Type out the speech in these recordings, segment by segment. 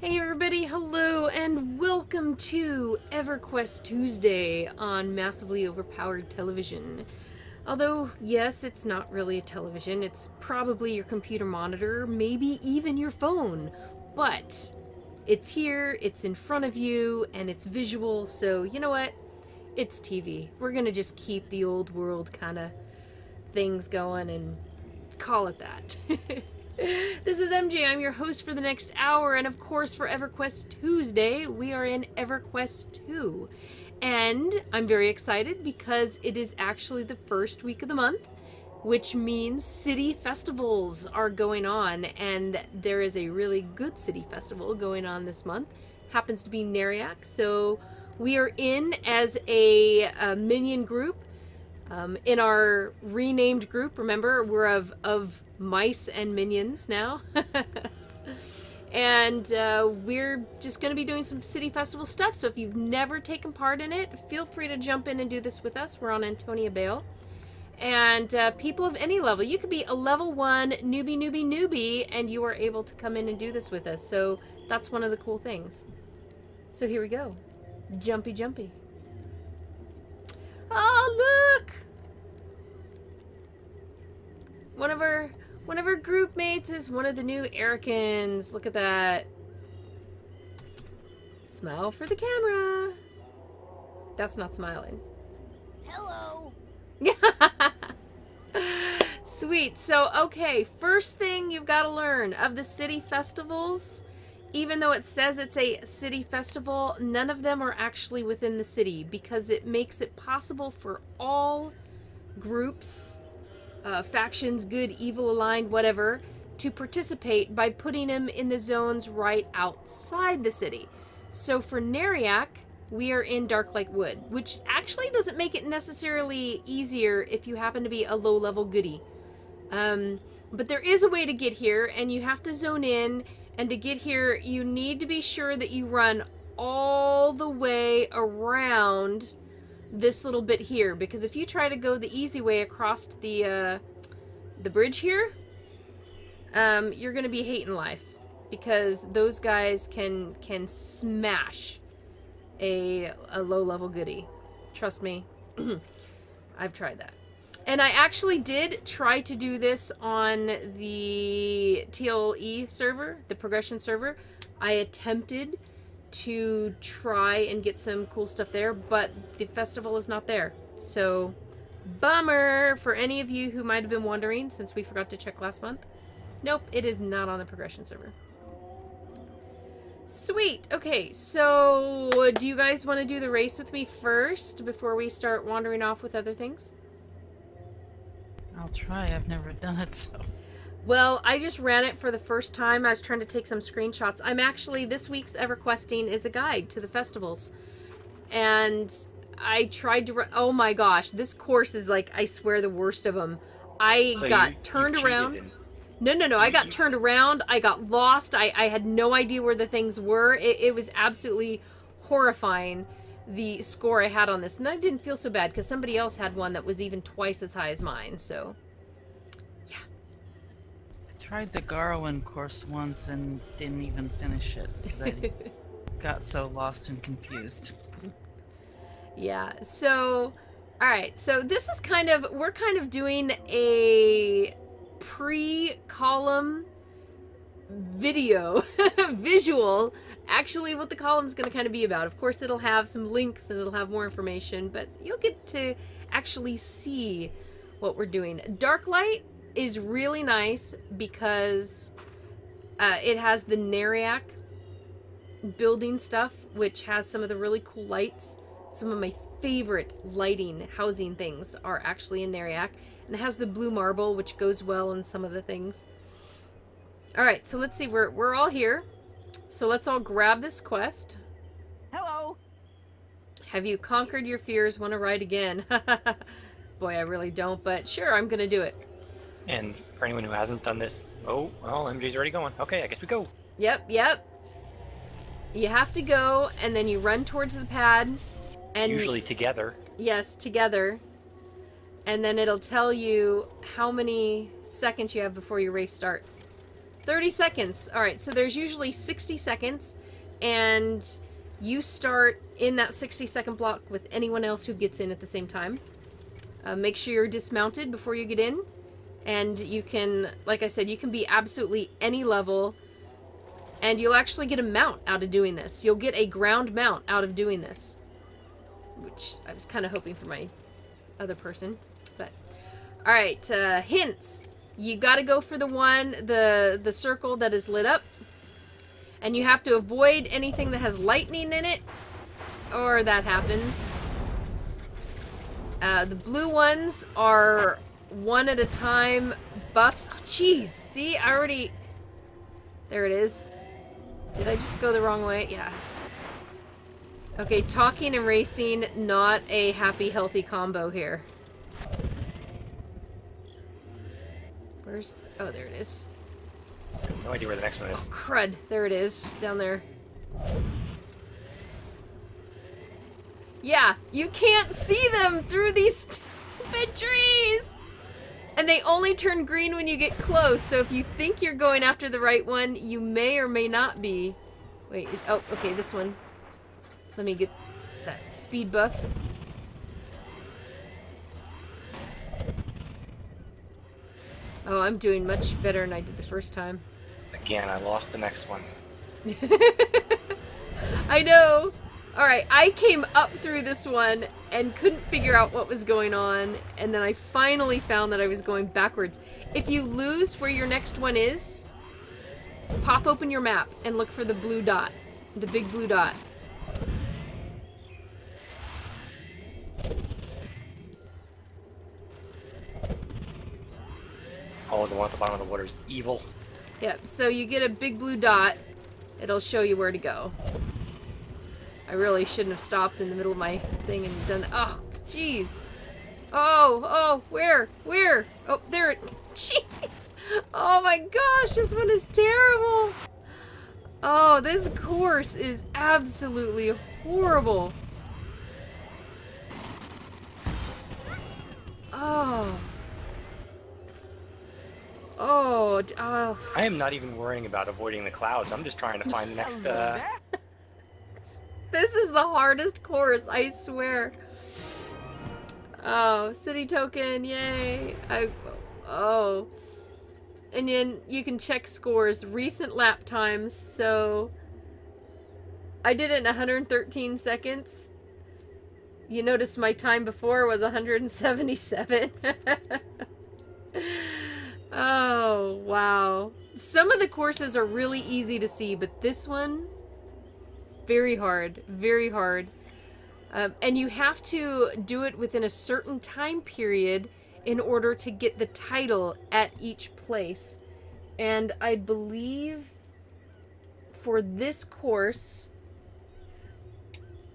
Hey everybody, hello and welcome to EverQuest Tuesday on massively overpowered television. Although, yes, it's not really a television, it's probably your computer monitor, maybe even your phone. But it's here, it's in front of you, and it's visual, so you know what? It's TV. We're gonna just keep the old world kind of things going and call it that. This is MJ, I'm your host for the next hour, and of course for EverQuest Tuesday, we are in EverQuest II. And I'm very excited because it is actually the first week of the month, which means city festivals are going on, and there is a really good city festival going on this month. Happens to be Neriak, so we are in as a minion group. In our renamed group, remember, we're of mice and minions now. And we're just going to be doing some city festival stuff, so if you've never taken part in it, feel free to jump in and do this with us. We're on Antonia Bale. And people of any level, you could be a level 1 newbie, and you are able to come in and do this with us. So that's one of the cool things. So here we go. Jumpy. Oh, look! One of our group mates is one of the new Ericans. Look at that. Smile for the camera. That's not smiling. Hello. Sweet. So, okay, first thing you've got to learn of the city festivals, even though it says it's a city festival, none of them are actually within the city because it makes it possible for all groups, factions, good, evil, aligned, whatever, to participate by putting them in the zones right outside the city. So for Neriak, we are in Darklight Wood, which actually doesn't make it necessarily easier if you happen to be a low-level goodie. But there is a way to get here, and you have to zone in, and to get here, you need to be sure that you run all the way around this little bit here, because if you try to go the easy way across the bridge here, you're gonna be hating life, because those guys can smash a low-level goodie. Trust me. I've tried that. And I actually did try to do this on the TLE server, the progression server. I attempted to try and get some cool stuff there, but the festival is not there. So, bummer for any of you who might have been wondering, since we forgot to check last month. Nope, it is not on the progression server. Sweet. Okay, so do you guys want to do the race with me first before we start wandering off with other things? I'll try. I've never done it, so... Well, I just ran it for the first time. I was trying to take some screenshots. I'm actually, this week's EverQuesting is a guide to the festivals. And I tried to, oh my gosh, this course is like, I swear, the worst of them. I got turned around. No, I got turned around. I got lost. I had no idea where the things were. It was absolutely horrifying, the score I had on this. And I didn't feel so bad because somebody else had one that was even twice as high as mine, so... Tried the Garwin course once and didn't even finish it because I got so lost and confused. Yeah, so, alright, so this is kind of, we're kind of doing a pre-column video, visual, actually what the column's going to kind of be about. Of course, it'll have some links and it'll have more information, but you'll get to actually see what we're doing. Darklight is really nice because it has the Neriak building stuff, which has some of the really cool lights. Some of my favorite lighting housing things are actually in Neriak, and it has the blue marble, which goes well in some of the things. All right, so let's see. We're all here, so let's all grab this quest. Hello. Have you conquered your fears? Want to ride again? Boy, I really don't, but sure, I'm gonna do it. And for anyone who hasn't done this, oh, well, MJ's already going. Okay, I guess we go. Yep. You have to go, and then you run towards the pad. And usually together. Yes, together. And then it'll tell you how many seconds you have before your race starts. 30 seconds. All right, so there's usually 60 seconds, and you start in that 60-second block with anyone else who gets in at the same time. Make sure you're dismounted before you get in, and you can, like I said, you can be absolutely any level, and you'll actually get a mount out of doing this. You'll get a ground mount out of doing this, which I was kind of hoping for my other person, but all right. Hints. You got to go for the circle that is lit up, and you have to avoid anything that has lightning in it, or that happens. The blue ones are one at a time buffs. Oh, jeez. See, I already... There it is. Did I just go the wrong way? Yeah. Okay, talking and racing, not a happy, healthy combo here. Where's... Oh, there it is. I have no idea where the next one is. Oh, crud. There it is. Down there. Yeah, you can't see them through these stupid trees! And they only turn green when you get close, so if you think you're going after the right one, you may or may not be. Wait, oh, okay, this one. Let me get that speed buff. Oh, I'm doing much better than I did the first time. Again, I lost the next one. I know! Alright, I came up through this one and couldn't figure out what was going on, and then I finally found that I was going backwards. If you lose where your next one is, pop open your map and look for the blue dot. The big blue dot. Oh, the one at the bottom of the water is evil. Yep, so you get a big blue dot. It'll show you where to go. I really shouldn't have stopped in the middle of my thing and done that. Oh, jeez. Oh, where? Oh, there it... Jeez. Oh my gosh, this one is terrible. Oh, this course is absolutely horrible. Oh. Oh. I am not even worrying about avoiding the clouds. I'm just trying to find the next, This is the hardest course, I swear. Oh, city token, yay. Oh. And then you can check scores, recent lap times, so I did it in 113 seconds. You notice my time before was 177. Oh, wow. Some of the courses are really easy to see, but this one... Very hard. Very hard. And you have to do it within a certain time period in order to get the title at each place. And I believe for this course...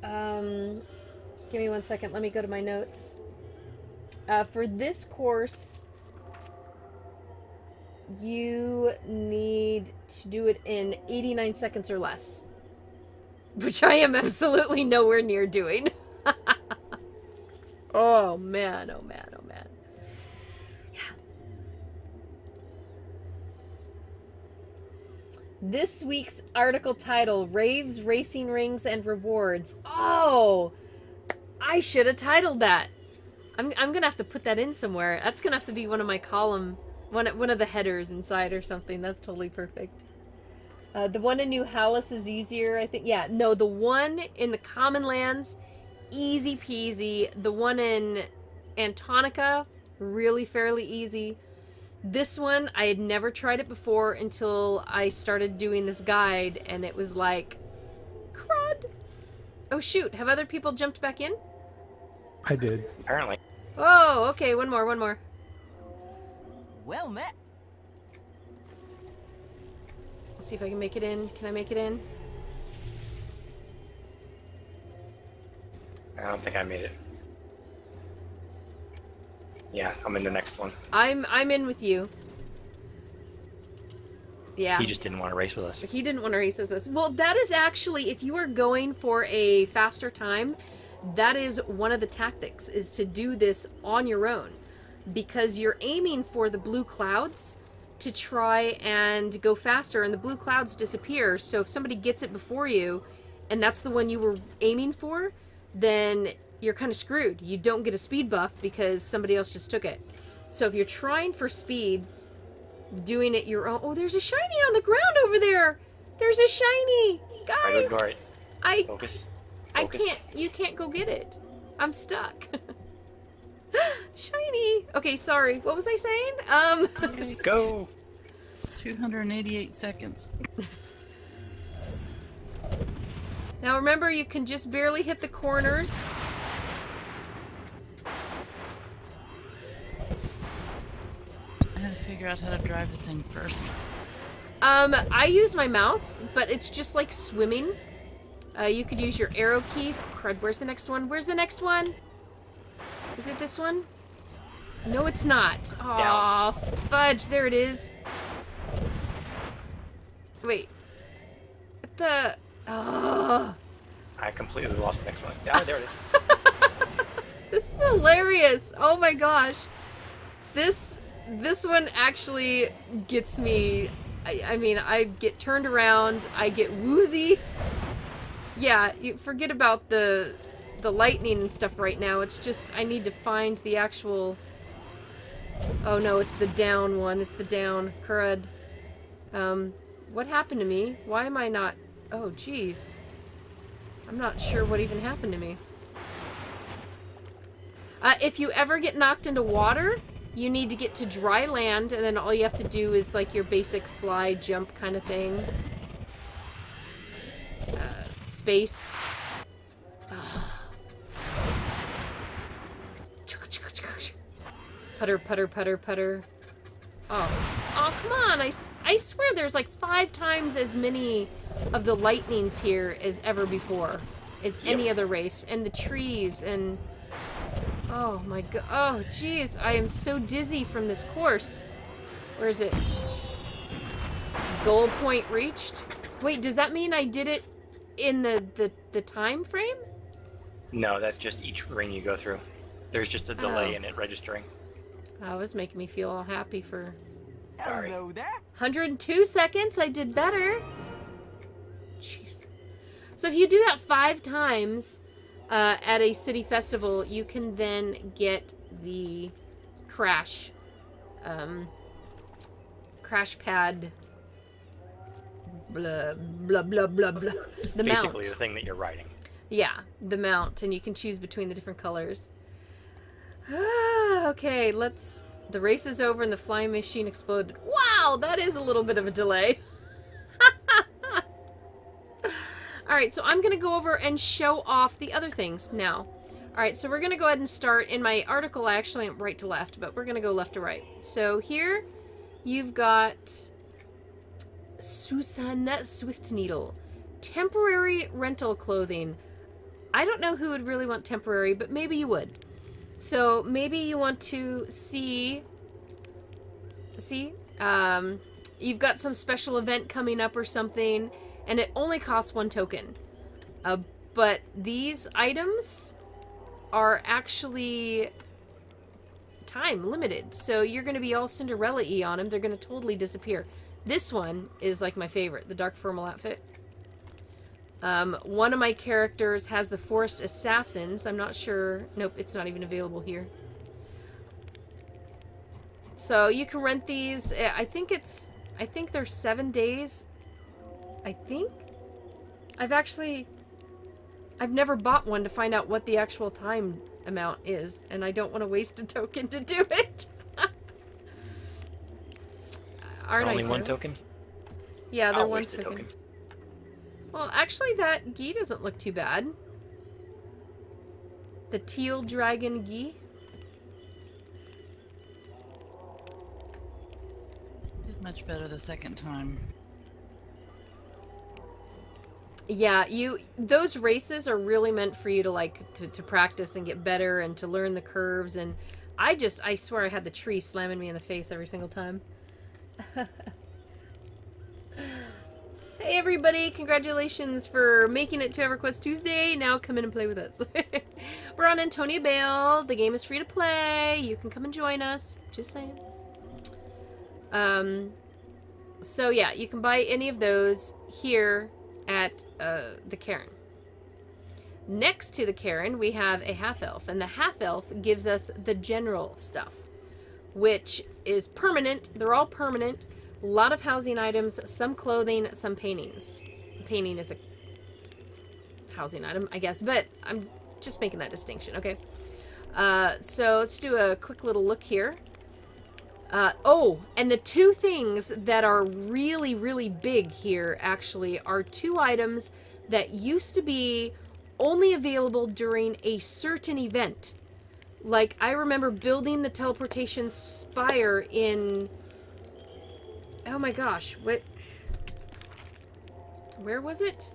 give me 1 second. Let me go to my notes. For this course, you need to do it in 89 seconds or less. Which I am absolutely nowhere near doing. Oh man, oh man, oh man. Yeah. This week's article title, Raves, Racing Rings, and Rewards. Oh! I should have titled that. I'm gonna have to put that in somewhere. That's gonna have to be one of my column, one of the headers inside or something. That's totally perfect. The one in New Hallis is easier, I think. Yeah, no, the one in the Common Lands, easy peasy. The one in Antonica, really fairly easy. This one, I had never tried it before until I started doing this guide, and it was like, crud. Oh shoot, have other people jumped back in? I did. Apparently. Oh, okay, one more. Well met. Let's see if I can make it in. Can I make it in? I don't think I made it. Yeah, I'm in the next one. I'm in with you. Yeah. He just didn't want to race with us. He didn't want to race with us. Well, that is actually, if you are going for a faster time, that is one of the tactics, is to do this on your own. Because you're aiming for the blue clouds, to try and go faster, and the blue clouds disappear. So if somebody gets it before you, and that's the one you were aiming for, then you're kind of screwed. You don't get a speed buff because somebody else just took it. So if you're trying for speed, doing it your own... Oh, there's a shiny on the ground over there! There's a shiny! Guys! Right. Focus. I can't... You can't go get it. I'm stuck. Shiny! Okay, sorry. What was I saying? Go! 288 seconds. Now remember, you can just barely hit the corners. I gotta figure out how to drive the thing first. I use my mouse, but it's just like swimming. You could use your arrow keys. Oh, crud, where's the next one? Where's the next one? Is it this one? No, it's not. Aw, fudge. There it is. Wait. What the... Oh. I completely lost the next one. Yeah, there it is. This is hilarious. Oh my gosh. This one actually gets me... I mean, I get turned around. I get woozy. Yeah, you forget about the lightning and stuff right now. It's just, I need to find the actual... Oh no, it's the down one. It's the down. Crud. What happened to me? Why am I not... Oh, jeez. I'm not sure what even happened to me. If you ever get knocked into water, you need to get to dry land, and then all you have to do is like your basic fly, jump kind of thing. Space. Putter, putter, putter, putter. Oh, come on. I swear there's like 5 times as many of the lightnings here as ever before. As any other race. And the trees and... Oh my god. Oh, jeez. I am so dizzy from this course. Where is it? Goal point reached? Wait, does that mean I did it in the time frame? No, that's just each ring you go through. There's just a delay in it registering. Oh, it was making me feel all happy for... Sorry. Hello there. 102 seconds. I did better. Jeez. So if you do that 5 times at a city festival, you can then get the crash pad. Blah blah blah blah blah. The Basically, mount. the thing that you're riding. Yeah, the mount, and you can choose between the different colors. Okay, let's... The race is over and the flying machine exploded. Wow, that is a little bit of a delay. Alright, so I'm going to go over and show off the other things now. Alright, so we're going to go ahead and start. In my article, I actually went right to left, but we're going to go left to right. So here, you've got Susan Swift Needle. Temporary rental clothing. I don't know who would really want temporary, but maybe you would. So maybe you want to see, you've got some special event coming up or something, and it only costs 1 token. But these items are actually time limited, so you're going to be all Cinderella-y on them. They're going to totally disappear. This one is like my favorite, the dark thermal outfit. One of my characters has the Forest Assassins. I'm not sure. Nope, it's not even available here. So you can rent these. I think they're 7 days. I think. I've never bought one to find out what the actual time amount is, and I don't want to waste a token to do it. Aren't Only I 1 token? Yeah, they're I'll 1 waste a token. Well, actually, that gi doesn't look too bad. The teal dragon gi. Did much better the second time. Yeah, those races are really meant for you to like to practice and get better and to learn the curves. And I swear I had the tree slamming me in the face every single time. Hey everybody, congratulations for making it to EverQuest Tuesday. Now come in and play with us. We're on Antonia Bale. The game is free to play. You can come and join us. Just saying. So yeah, you can buy any of those here at the Cairn. Next to the Cairn, we have a half-elf, and the half-elf gives us the general stuff, which is permanent. They're all permanent. A lot of housing items, some clothing, some paintings. Painting is a housing item, I guess, but I'm just making that distinction, okay? So let's do a quick little look here. Oh, and the two things that are really, really big here, actually, are two items that used to be only available during a certain event. Like, I remember building the teleportation spire in... Oh my gosh, what... Where was it?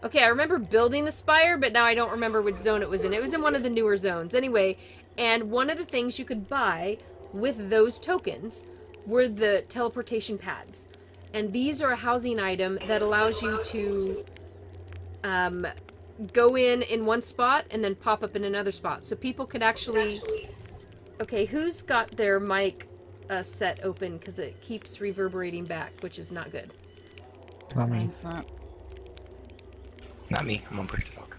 Okay, I remember building the spire, but now I don't remember which zone it was in. It was in one of the newer zones. Anyway, and one of the things you could buy with those tokens were the teleportation pads. And these are a housing item that allows you to go in one spot and then pop up in another spot. So people could actually... Okay, who's got their mic set open? Because it keeps reverberating back, which is not good. Not me. Mine's not. Not me. I'm on push to talk.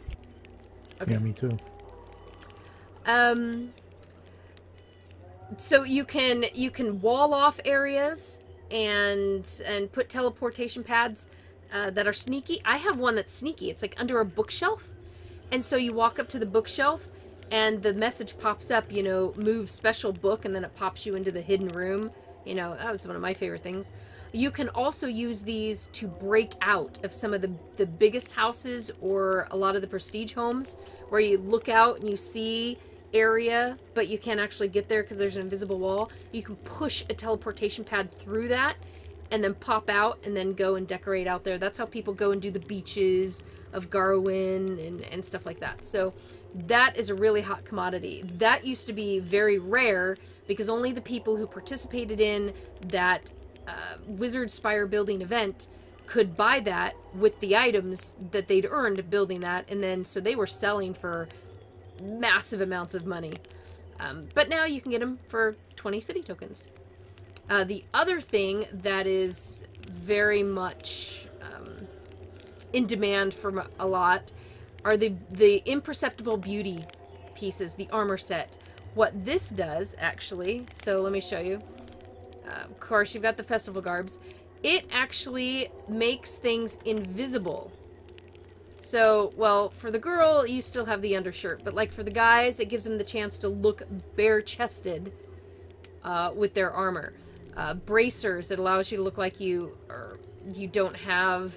Okay. Yeah, me too. So you can wall off areas and put teleportation pads that are sneaky. I have one that's sneaky. It's like under a bookshelf, and so you walk up to the bookshelf and the message pops up, you know, move special book, and then it pops you into the hidden room. You know, that was one of my favorite things. You can also use these to break out of some of the biggest houses or a lot of the prestige homes where you look out and you see area, but you can't actually get there because there's an invisible wall. You can push a teleportation pad through that and then pop out and then go and decorate out there. That's how people go and do the beaches of Garwin and stuff like that. So that is a really hot commodity. That used to be very rare because only the people who participated in that Wizard Spire building event could buy that with the items that they'd earned building that, and then so they were selling for massive amounts of money. But now you can get them for 20 city tokens. The other thing that is very much in demand for a lot are the imperceptible beauty pieces, the armor set. What this does, actually, so let me show you. Of course, you've got the festival garbs. It actually makes things invisible. So, well, for the girl, you still have the undershirt, but like for the guys, it gives them the chance to look bare-chested with their armor. Bracers, it allows you to look like you don't have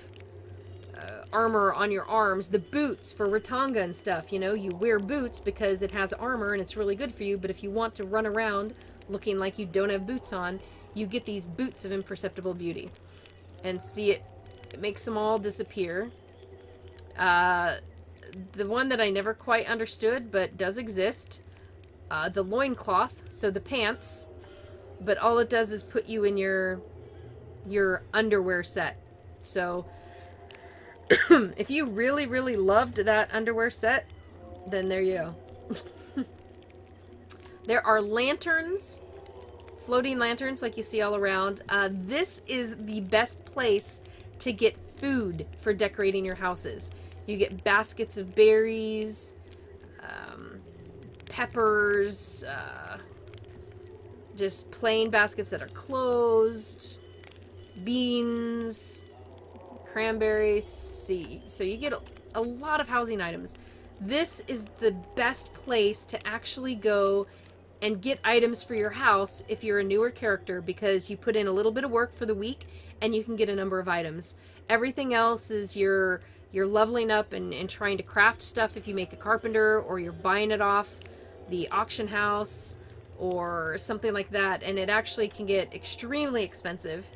armor on your arms. The boots for Ratanga and stuff, you know, you wear boots because it has armor and it's really good for you, but if you want to run around looking like you don't have boots on, you get these boots of imperceptible beauty. And see, it makes them all disappear. The one that I never quite understood, but does exist, the loincloth, so the pants, but all it does is put you in your underwear set. So, if you really, really loved that underwear set, then there you go. There are lanterns, floating lanterns like you see all around. This is the best place to get food for decorating your houses. You get baskets of berries, peppers, just plain baskets that are closed, beans, cranberries, seeds. So you get a lot of housing items. This is the best place to actually go and get items for your house if you're a newer character, because you put in a little bit of work for the week and you can get a number of items. Everything else is you're leveling up and trying to craft stuff if you make a carpenter, or you're buying it off the auction house or something like that, and it actually can get extremely expensive.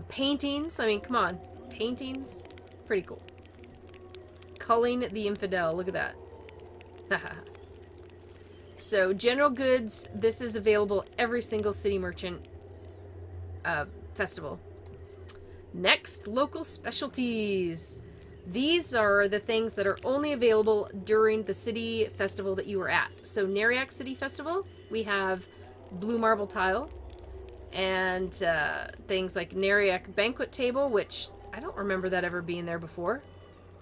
Paintings, I mean, come on. Paintings, pretty cool. Culling the Infidel, look at that. So, general goods, this is available every single city merchant festival. Next, local specialties. These are the things that are only available during the city festival that you were at. So, Neriak City Festival, we have blue marble tile. And things like Neriak banquet table, which I don't remember that ever being there before.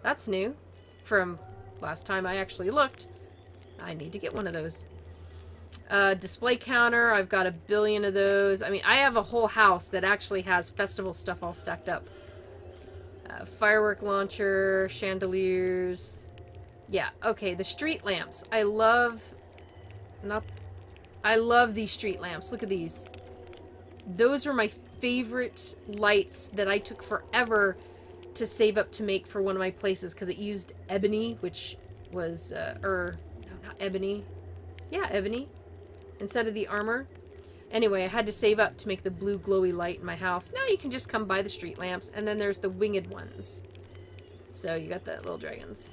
That's new from last time I actually looked. I need to get one of those. Display counter, I've got a billion of those. I mean, I have a whole house that actually has festival stuff all stacked up. Firework launcher, chandeliers. Yeah, okay, the street lamps. I love these street lamps. Look at these. Those were my favorite lights that I took forever to save up to make for one of my places because it used ebony, which was, no, not ebony. Yeah, ebony. Instead of the armor. Anyway, I had to save up to make the blue glowy light in my house. Now you can just come buy the street lamps, and then there's the winged ones. So you got the little dragons.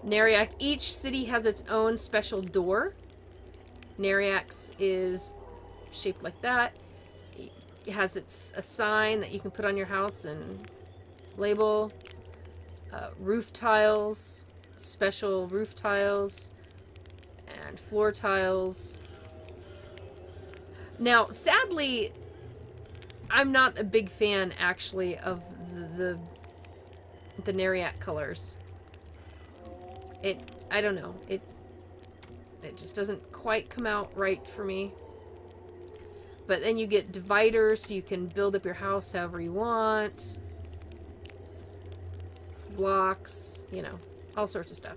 Neriak. Each city has its own special door. Neriak's is shaped like that. It has a sign that you can put on your house and label. Roof tiles, special roof tiles, and floor tiles. Now, sadly, I'm not a big fan, actually, of the Neriak colors. I don't know. It just doesn't quite come out right for me. But then you get dividers, so you can build up your house however you want. Blocks, you know, all sorts of stuff.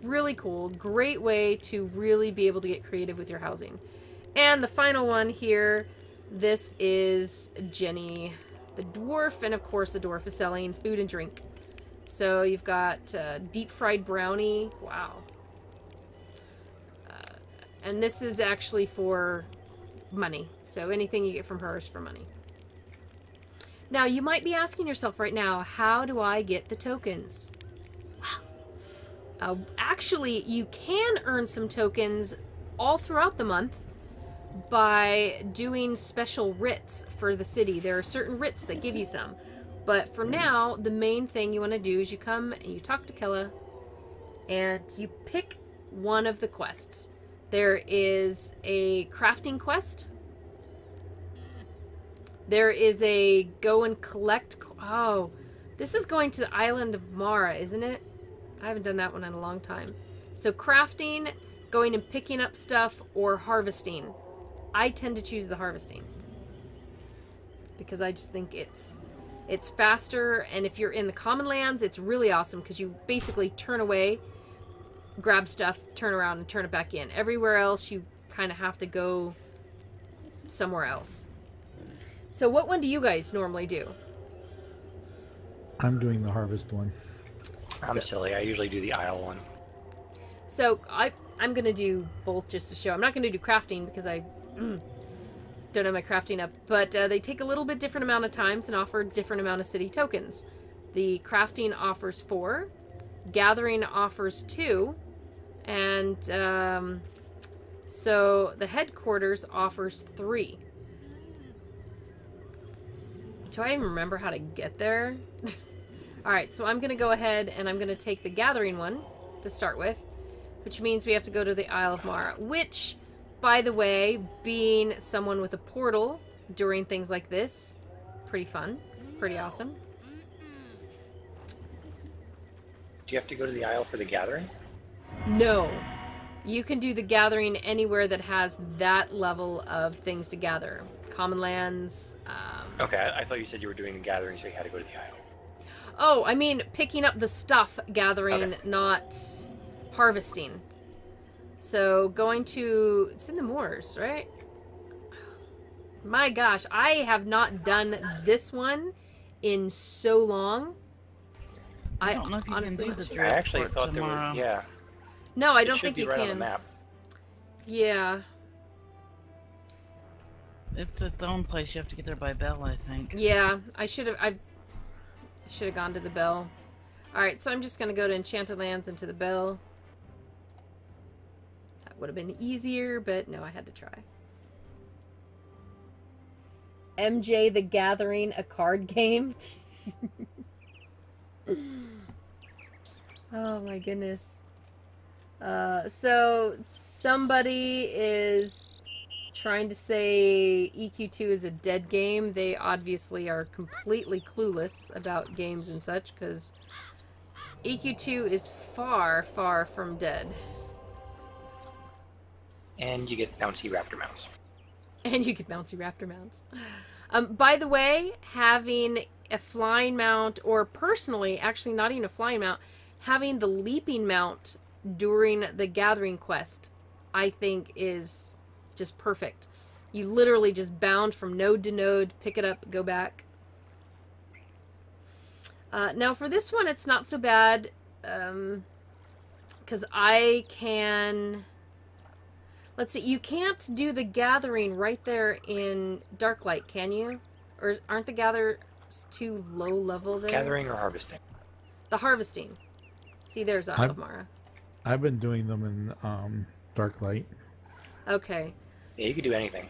Really cool. Great way to really be able to get creative with your housing. And the final one here, this is Jenny the dwarf, and of course the dwarf is selling food and drink. So you've got deep fried brownie. Wow. And this is actually for money. So anything you get from her is for money. Now, you might be asking yourself right now, how do I get the tokens? Actually, you can earn some tokens all throughout the month by doing special writs for the city. There are certain writs that give you some. But for now, the main thing you want to do is you come and you talk to Kella and you pick one of the quests. There is a crafting quest. There is a go and collect. Oh, this is going to the island of Mara, isn't it? I haven't done that one in a long time. So crafting, going and picking up stuff, or harvesting. I tend to choose the harvesting because I just think it's faster, and if you're in the common lands, it's really awesome because you basically turn away, grab stuff, turn around, and turn it back in. Everywhere else, you kind of have to go somewhere else. So what one do you guys normally do? I'm doing the harvest one. I'm silly. I usually do the aisle one. So I'm going to do both just to show. I'm not going to do crafting because I don't have my crafting up. But they take a little bit different amount of times and offer different amount of city tokens. The crafting offers 4. Gathering offers 2. And so the headquarters offers 3. Do I even remember how to get there? Alright, so I'm going to go ahead and I'm going to take the gathering one to start with, which means we have to go to the Isle of Mara, which, by the way, being someone with a portal during things like this, pretty fun, pretty awesome. Do you have to go to the aisle for the gathering? No. You can do the gathering anywhere that has that level of things to gather. Common lands. Okay, I thought you said you were doing the gathering, so you had to go to the aisle. Oh, I mean picking up the stuff gathering, okay. Not harvesting. So going to... It's in the moors, right? My gosh, I have not done this one in so long. I don't know if you honestly can do the I actually transport thought there tomorrow. were... Yeah. No, I don't It should think be you right can. on the map. Yeah. It's its own place. You have to get there by bell, I think. Yeah, I should have gone to the bell. Alright, so I'm just gonna go to Enchanted Lands and to the bell. That would have been easier, but no, I had to try. MJ the Gathering, a card game? Oh my goodness. So somebody is trying to say EQ2 is a dead game. They obviously are completely clueless about games and such, because EQ2 is far, far from dead. And you get bouncy raptor mounts. And you get bouncy raptor mounts. By the way, having a flying mount, or personally, actually not even a flying mount, having the leaping mount during the gathering quest, I think is just perfect. You literally just bound from node to node, pick it up, go back. Now for this one, it's not so bad, because I can... Let's see, you can't do the gathering right there in Darklight, can you? Or aren't the gatherers too low level there? Gathering or harvesting? The harvesting. See, there's Mara. I've been doing them in Darklight. Okay. Yeah, you could do anything.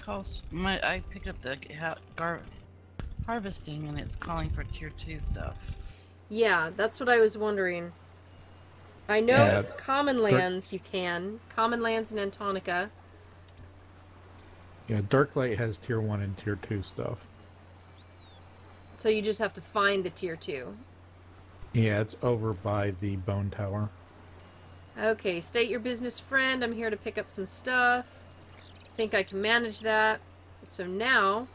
I picked up the harvesting, and it's calling for tier 2 stuff. Yeah, that's what I was wondering. I know common lands you can. Common lands in Antonica. Yeah, Darklight has tier 1 and tier 2 stuff. So you just have to find the tier 2. Yeah, it's over by the bone tower. Okay, state your business, friend. I'm here to pick up some stuff. Think I can manage that. So now,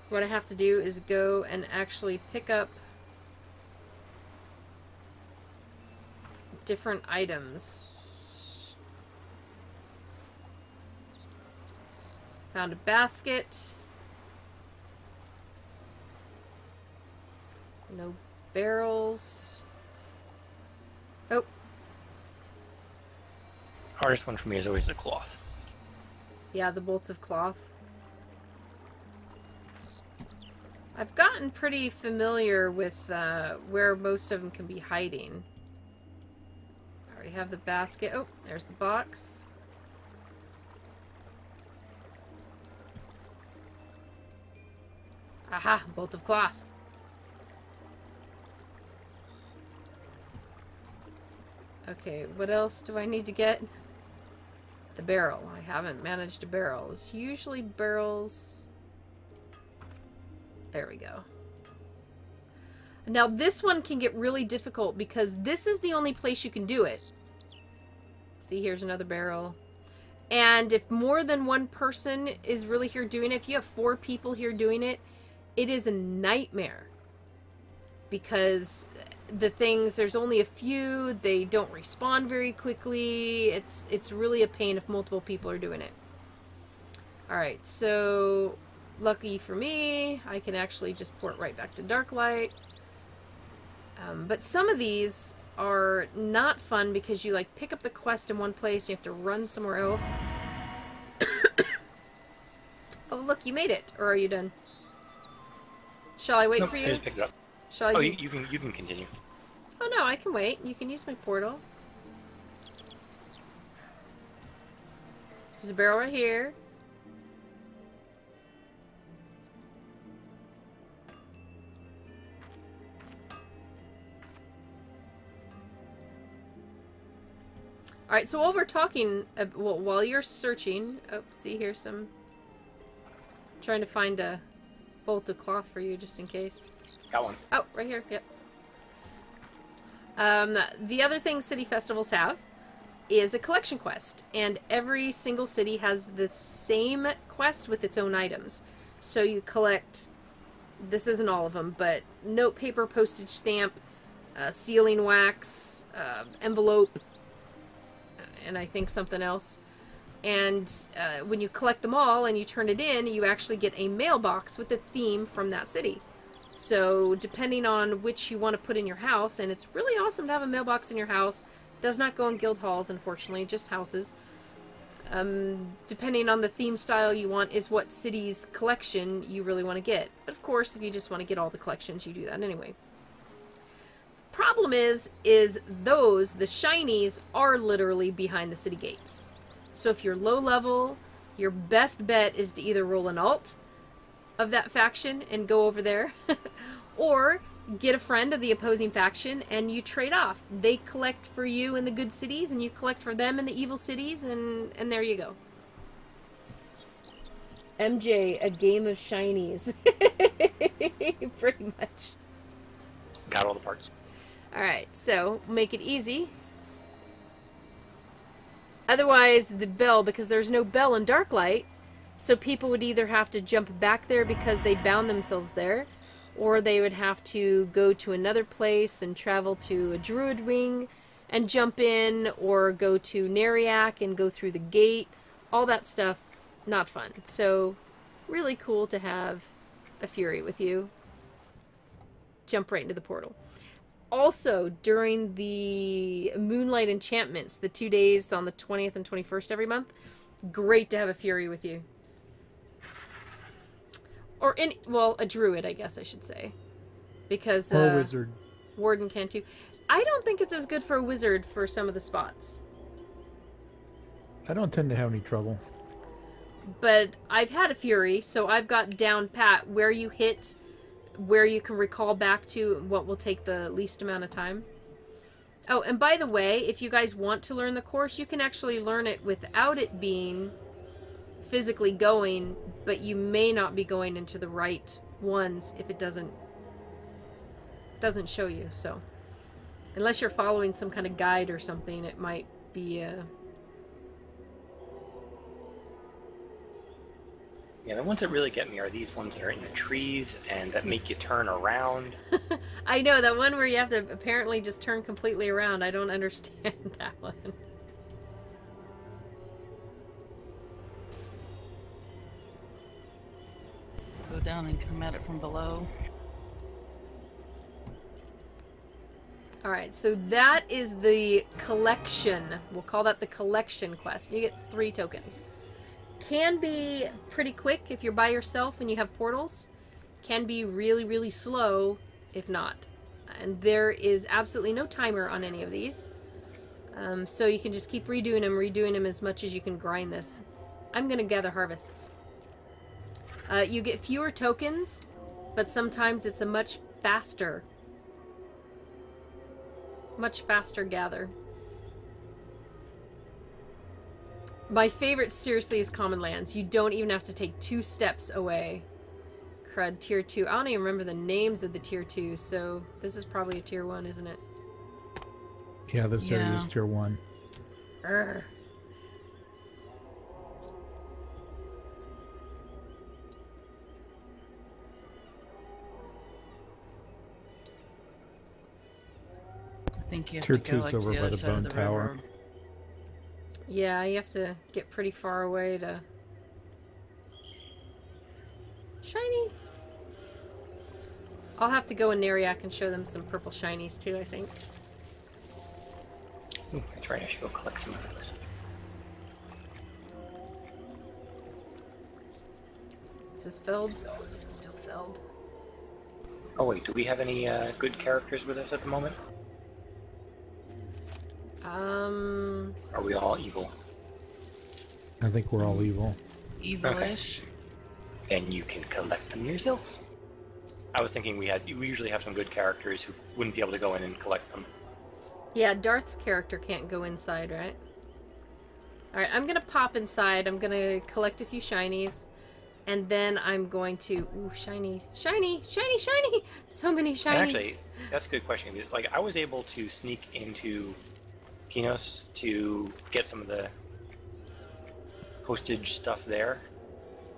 what I have to do is go and actually pick up different items. Found a basket. No barrels. Oh. Hardest one for me is always the cloth. Yeah, the bolts of cloth. I've gotten pretty familiar with where most of them can be hiding. I already have the basket. Oh, there's the box. Aha, bolt of cloth. Okay, what else do I need to get? The barrel. I haven't managed a barrel. It's usually barrels... There we go. Now this one can get really difficult because this is the only place you can do it. See, here's another barrel. And if more than one person is really here doing it, if you have 4 people here doing it, it is a nightmare. Because the things, there's only a few, they don't respawn very quickly. It's really a pain if multiple people are doing it. Alright, so lucky for me, I can actually just port right back to Darklight. But some of these are not fun because you like pick up the quest in one place and you have to run somewhere else. Oh look, you made it. Or are you done? Shall I wait for you? I just picked it up. Shall I? Oh, you can continue. Oh no, I can wait. You can use my portal. There's a barrel right here. Alright, so while we're talking, well, while you're searching, oh, see, here's some, I'm trying to find a bolt of cloth for you, just in case. Got one. Oh, right here, yep. The other thing city festivals have is a collection quest, and every single city has the same quest with its own items. So you collect, this isn't all of them, but note paper, postage stamp, sealing wax, envelope, and I think something else. And when you collect them all and you turn it in, you actually get a mailbox with a theme from that city. So depending on which you want to put in your house, and it's really awesome to have a mailbox in your house. Does not go in guild halls, unfortunately, just houses. Depending on the theme style you want is what city's collection you really want to get. But of course, if you just want to get all the collections, you do that anyway. Problem is those, the shinies, are literally behind the city gates. So if you're low level, your best bet is to either roll an alt of that faction and go over there, or get a friend of the opposing faction and you trade off. They collect for you in the good cities and you collect for them in the evil cities, and there you go. MJ, a game of shinies. Pretty much. Got all the parts. Alright, so make it easy. Otherwise, the bell, because there's no bell in Darklight, so people would either have to jump back there because they bound themselves there, or they would have to go to another place and travel to a druid wing and jump in, or go to Neriak and go through the gate. All that stuff, not fun. So, really cool to have a Fury with you. Jump right into the portal. Also, during the Moonlight Enchantments, the 2 days on the 20th and 21st every month, great to have a Fury with you. Or, well, a Druid, I guess I should say. Because, Or a wizard. Warden can too. I don't think it's as good for a wizard for some of the spots. I don't tend to have any trouble. But I've had a Fury, so I've got down pat where you hit, where you can recall back to what will take the least amount of time. Oh, and by the way, if you guys want to learn the course, you can actually learn it without it being physically going, but you may not be going into the right ones if it doesn't show you. So unless you're following some kind of guide or something, it might be Yeah, the ones that really get me are these ones that are in the trees and that make you turn around. I know, that one where you have to apparently just turn completely around. I don't understand that one. Go down and come at it from below. Alright, so that is the collection. We'll call that the collection quest. You get 3 tokens. Can be pretty quick if you're by yourself and you have portals. Can be really, really slow if not. And there is absolutely no timer on any of these. So you can just keep redoing them as much as you can grind this. I'm going to gather harvests. You get fewer tokens, but sometimes it's a much faster gather. My favorite, seriously, is Common Lands. You don't even have to take 2 steps away. Crud, Tier 2. I don't even remember the names of the Tier 2, so this is probably a Tier 1, isn't it? Yeah, this area is Tier 1. Urgh. I think you have Tier to go 2's like over the by other the side of bone the tower. river. Yeah, you have to get pretty far away to... Shiny! I'll have to go in Neriak and show them some purple shinies too, I think. Ooh, that's right, I should go collect some of those. Is this filled? It's still filled. Oh wait, do we have any good characters with us at the moment? Are we all evil? I think we're all evil. Evilish. Then you can collect them yourself. I was thinking we usually have some good characters who wouldn't be able to go in and collect them. Yeah, Darth's character can't go inside, right? Alright, I'm gonna pop inside. I'm gonna collect a few shinies. And then I'm going to... Ooh, shiny, shiny, shiny, shiny! So many shinies. And actually, that's a good question. Like, I was able to sneak into Kinos to get some of the postage stuff there.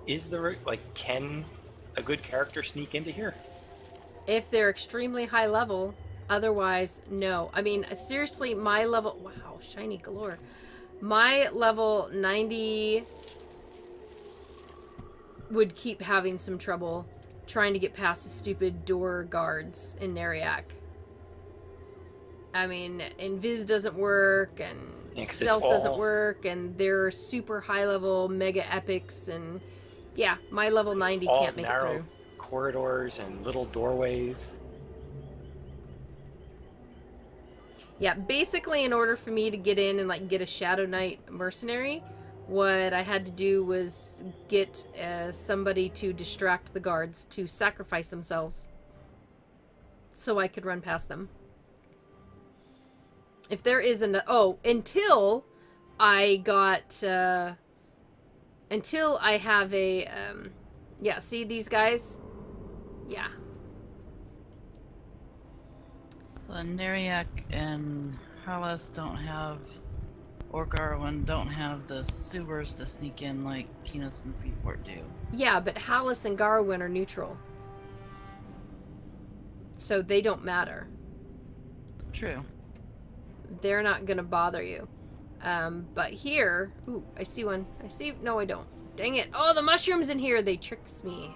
Is there, like, can a good character sneak into here? If they're extremely high level, otherwise, no. I mean, seriously, my level... Wow, shiny galore. My level 90 would keep having some trouble trying to get past the stupid door guards in Neriak. I mean, Invis doesn't work, and stealth doesn't work, and they're super high level mega epics, and yeah, my level 90 can't make it through. Corridors and little doorways. Yeah, basically in order for me to get in and like get a Shadow Knight mercenary, what I had to do was get somebody to distract the guards to sacrifice themselves so I could run past them. If there isn't a... Oh, until I got Until I have a, yeah, see these guys? Yeah. Well, Neriak and Halas don't have, or Garwin don't have the sewers to sneak in like Kinos and Freeport do. Yeah, but Hallis and Garwin are neutral. So they don't matter. True. They're not gonna bother you. But here... Ooh, I see one. I see... No, I don't. Dang it. Oh, the mushrooms in here! They tricks me.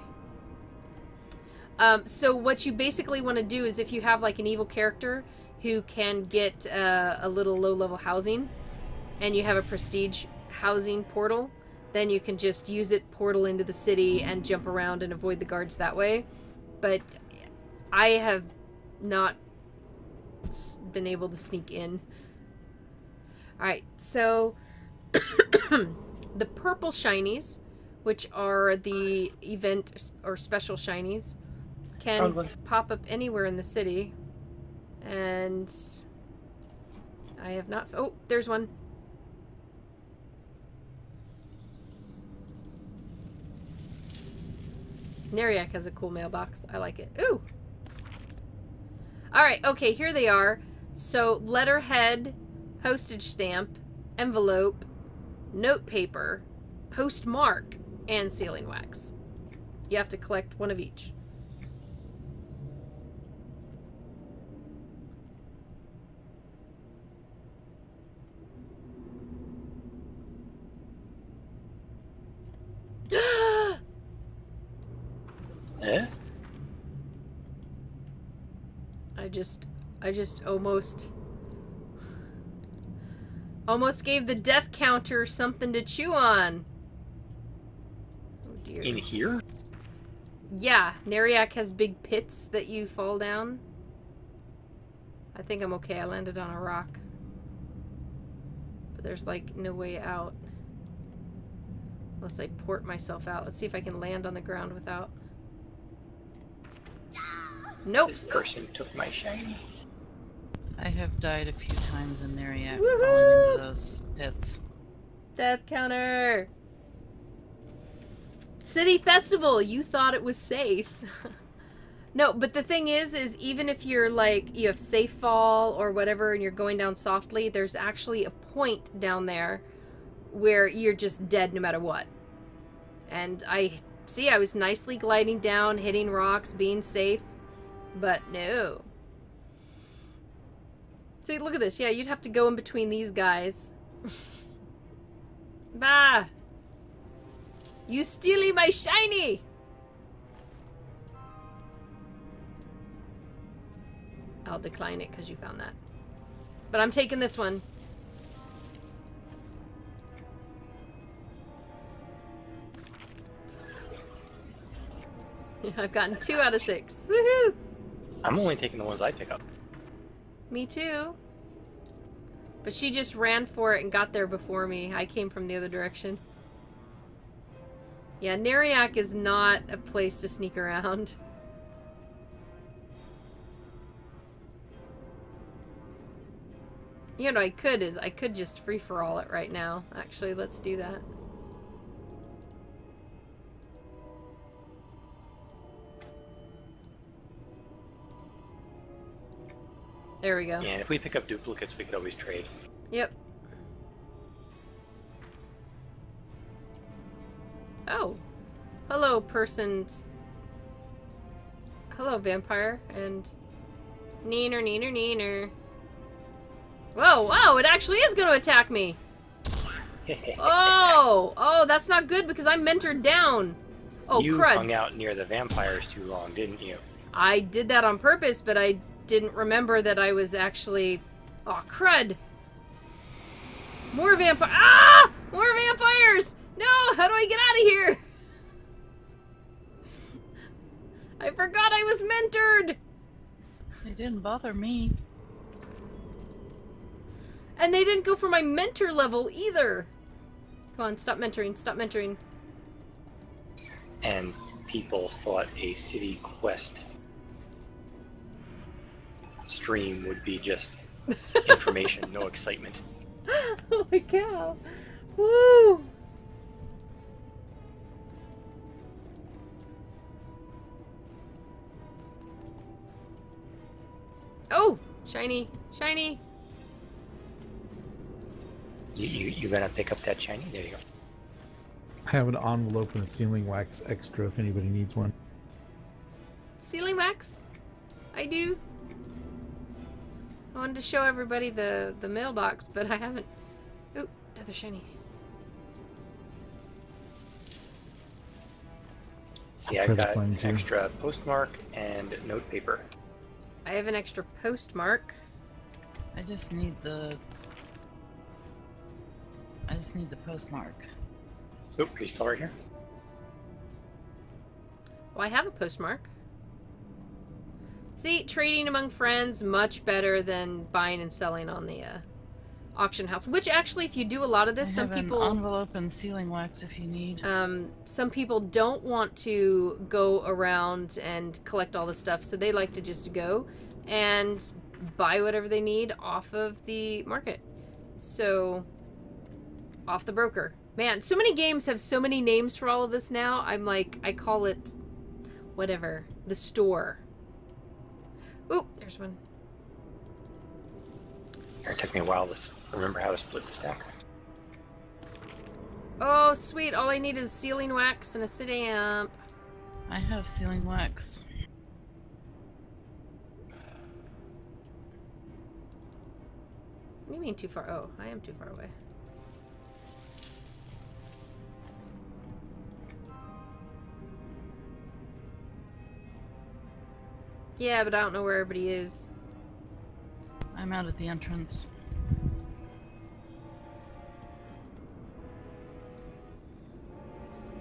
So what you basically want to do is if you have like an evil character who can get a little low-level housing, and you have a prestige housing portal, then you can just use it, portal into the city, and jump around and avoid the guards that way. But I have not been able to sneak in. Alright, so the purple shinies, which are the event or special shinies, can pop up anywhere in the city. And I have not... Oh, there's one. Neriak has a cool mailbox. I like it. Ooh! Alright, okay, here they are. So, letterhead, postage stamp, envelope, note paper, postmark, and sealing wax. You have to collect one of each. Eh? I just almost gave the death counter something to chew on. Oh dear. In here? Yeah, Neriak has big pits that you fall down. I think I'm okay. I landed on a rock. But there's like no way out. Unless I port myself out. Let's see if I can land on the ground without. Nope. This person took my shiny. I have died a few times in Neriak Woohoo! falling into those pits. Death counter. City Festival. You thought it was safe. No, but the thing is even if you're like, you have safe fall or whatever and you're going down softly, there's actually a point down there where you're just dead no matter what. And I was nicely gliding down, hitting rocks, being safe. But no. See, look at this. Yeah, you'd have to go in between these guys. Bah! You stealing my shiny! I'll decline it because you found that. But I'm taking this one. I've gotten 2 out of 6. Woohoo! I'm only taking the ones I pick up. Me too. But she just ran for it and got there before me. I came from the other direction. Yeah, Neriak is not a place to sneak around. You know what I could just free-for-all it right now. Actually, let's do that. There we go. Yeah, and if we pick up duplicates, we could always trade. Yep. Oh. Hello, persons. Hello, vampire. And... Neener, neener, neener. Whoa, whoa, it actually is going to attack me. Oh! Oh, that's not good because I'm mentored down. Oh, you crud. hung out near the vampires too long, didn't you? I did that on purpose, but I didn't remember that I was actually... Oh, crud! More vampire... Ah! More vampires! No! How do I get out of here? I forgot I was mentored! They didn't bother me. And they didn't go for my mentor level either! Come on, stop mentoring, stop mentoring. And people thought a city quest stream would be just information, no excitement. Holy cow! Woo! Oh, shiny, shiny. You gonna pick up that shiny? There you go. I have an envelope and a sealing wax extra if anybody needs one. Sealing wax? I do. I wanted to show everybody the mailbox, but I haven't. Ooh, another shiny. See, I've got an extra postmark and note paper. I have an extra postmark. I just need the postmark. Oh, are you still right here? Well, I have a postmark. See, trading among friends, much better than buying and selling on the auction house. Which actually, if you do a lot of this, I have an envelope and sealing wax if you need. Some people don't want to go around and collect all the stuff, so they like to just go and buy whatever they need off of the market. So, off the broker. Man, so many games have so many names for all of this now. I'm like, I call it whatever. The store. Oop, there's one. It took me a while to remember how to split the stacks. Oh, sweet. All I need is sealing wax and a stamp. I have sealing wax. What do you mean too far? Oh, I am too far away. Yeah, but I don't know where everybody is. I'm out at the entrance.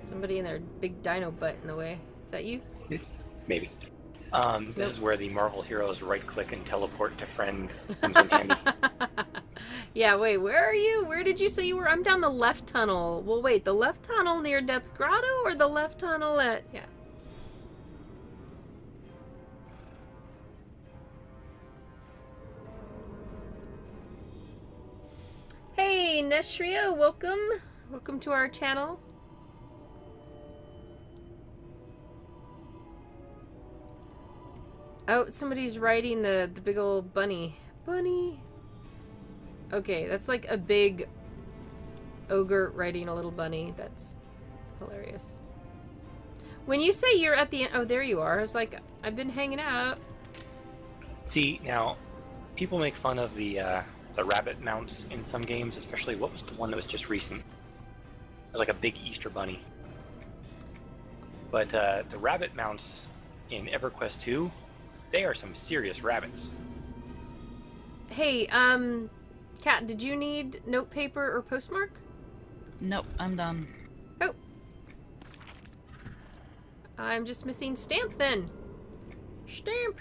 Somebody in their big dino butt in the way. Is that you? Maybe. This is where the Marvel heroes right-click and teleport to friend comes in handy. Yeah, wait, where are you? Where did you say you were? I'm down the left tunnel. Well, wait, the left tunnel near Death's Grotto or the left tunnel at... Yeah. Hey, Neshria, welcome. Welcome to our channel. Oh, somebody's riding the big old bunny. Bunny. Okay, that's like a big ogre riding a little bunny. That's hilarious. When you say you're at the end... Oh, there you are. It's like, I've been hanging out. See, now, people make fun of the rabbit mounts in some games, especially what was the one that was just recent? It was like a big Easter bunny. But the rabbit mounts in EverQuest II, they are some serious rabbits. Hey, Kat, did you need note paper or postmark? Nope, I'm done. Oh. I'm just missing stamp then. Stamp.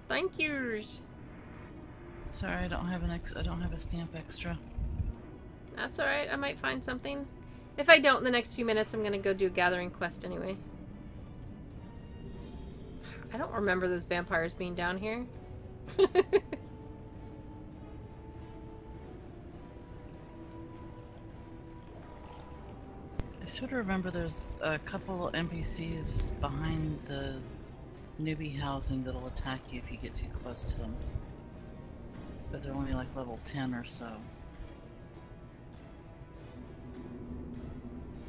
Thank yous. Sorry, I don't have I don't have a stamp extra. That's alright, I might find something. If I don't in the next few minutes, I'm gonna go do a gathering quest anyway. I don't remember those vampires being down here. I sort of remember there's a couple NPCs behind the newbie housing that'll attack you if you get too close to them. But they're only like level 10 or so.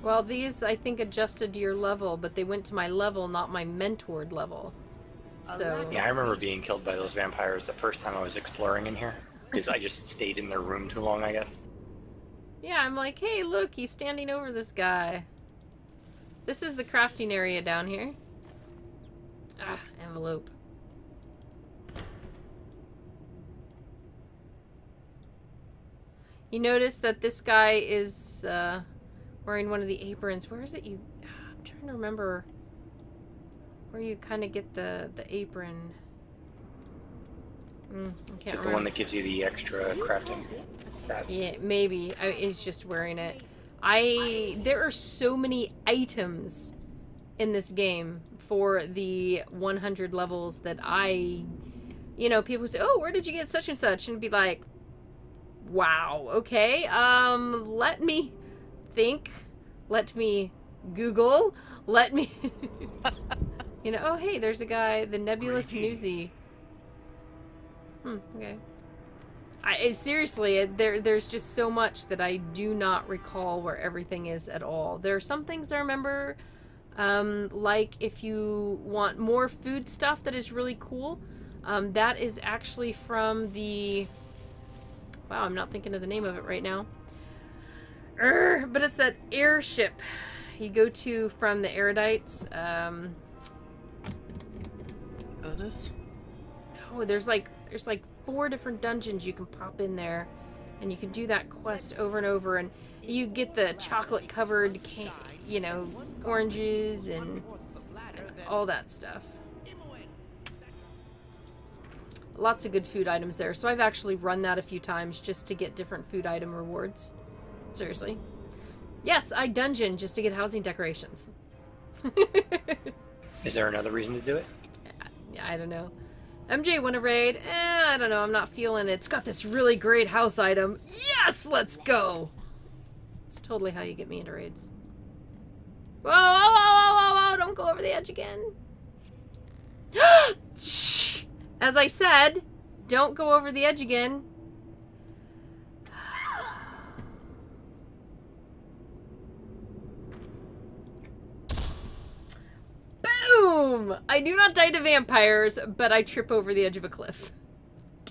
Well, these, I think, adjusted to your level, but they went to my level, not my mentored level. So... Yeah, I remember being killed by those vampires the first time I was exploring in here. Because I just stayed in their room too long, I guess. Yeah, I'm like, hey, look, he's standing over this guy. This is the crafting area down here. Ah, envelope. You notice that this guy is wearing one of the aprons. Where is it? I'm trying to remember where you kind of get the apron. I can't remember. The one that gives you the extra crafting stats? Yeah, maybe. He's just wearing it. There are so many items in this game for the 100 levels that you know, people say, oh, where did you get such and such? And be like, wow, okay, let me think, let me Google, let me, You know, oh hey, there's a guy, the Nebulous Newsy. Okay. Seriously, there's just so much that I do not recall where everything is at all. There are some things I remember, like if you want more food stuff that is really cool, that is actually from the... Wow, I'm not thinking of the name of it right now. But it's that airship you go to from the Erudites. Otis? Oh, there's like 4 different dungeons you can pop in there, and you can do that quest over and over, and you get the chocolate covered, you know, oranges and all that stuff. Lots of good food items there. So I've actually run that a few times just to get different food item rewards. Seriously. Yes, I dungeon just to get housing decorations. Is there another reason to do it? I don't know. MJ want a raid? I don't know. I'm not feeling it. It's got this really great house item. Yes, let's go. It's totally how you get me into raids. Whoa, whoa, whoa, whoa, whoa, whoa. Don't go over the edge again. Shh. As I said, don't go over the edge again. Boom! I do not die to vampires, but I trip over the edge of a cliff.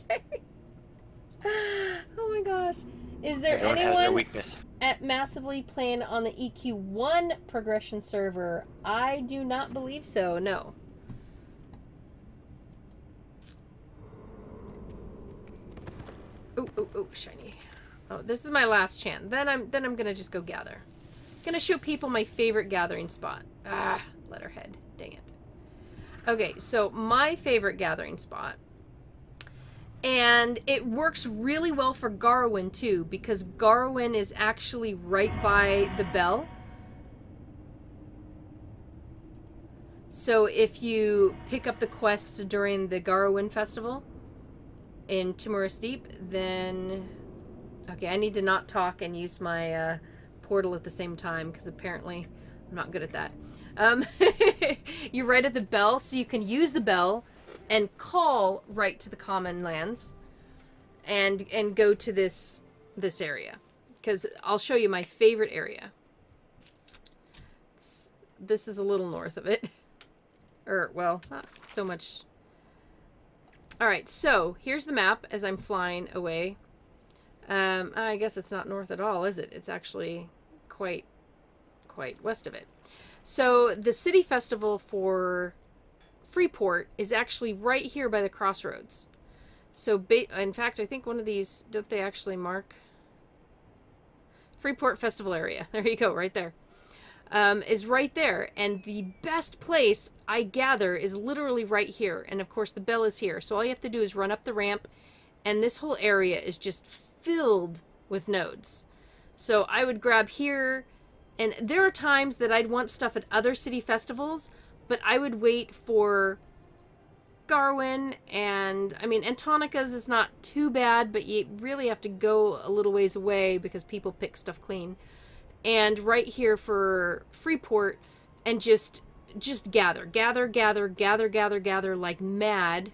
Okay. Oh my gosh. Is there Everyone has their anyone weakness. at massively playing on the EQ1 progression server? I do not believe so, no. Oh, oh, oh, shiny. Oh, this is my last chance. Then I'm gonna just go gather. Gonna show people my favorite gathering spot. Ah, letterhead. Dang it. Okay, so my favorite gathering spot, and it works really well for Garwin too, because Garwin is actually right by the bell. So if you pick up the quests during the Garwin festival in Timorous Deep, then... Okay, I need to not talk and use my portal at the same time, because apparently I'm not good at that. You're right at the bell, so you can use the bell and call right to the common lands and go to this area, because I'll show you my favorite area. This is a little north of it. Or, well, not so much. Alright, so here's the map as I'm flying away. I guess it's not north at all, is it? It's actually quite west of it. So the city festival for Freeport is actually right here by the crossroads. So in fact, I think one of these, don't they actually mark? Freeport Festival area. There you go, right there. Is right there. And the best place, I gather, is literally right here. And of course the bell is here. So all you have to do is run up the ramp, and this whole area is just filled with nodes. So I would grab here, and there are times that I'd want stuff at other city festivals, but I would wait for Garwin, and I mean, Antonica's is not too bad, but you really have to go a little ways away because people pick stuff clean. And right here for Freeport, and just gather like mad.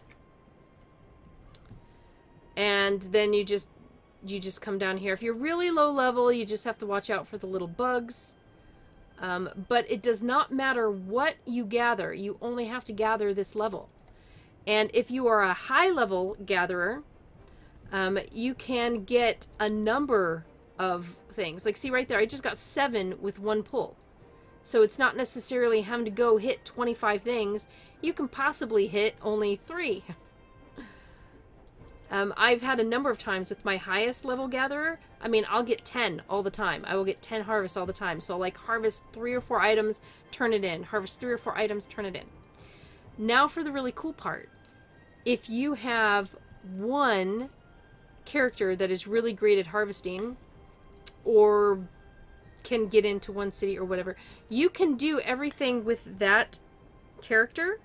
And then you just come down here. If you're really low level, you just have to watch out for the little bugs. But it does not matter what you gather. You only have to gather this level. And if you are a high level gatherer, you can get a number of things. Like, see right there, I just got 7 with 1 pull. So it's not necessarily having to go hit 25 things. You can possibly hit only 3. I've had a number of times with my highest level gatherer. I mean, I'll get 10 all the time. I will get 10 harvests all the time. So I'll like harvest 3 or 4 items, turn it in. Harvest 3 or 4 items, turn it in. Now for the really cool part. If you have one character that is really great at harvesting, or can get into one city or whatever, you can do everything with that character.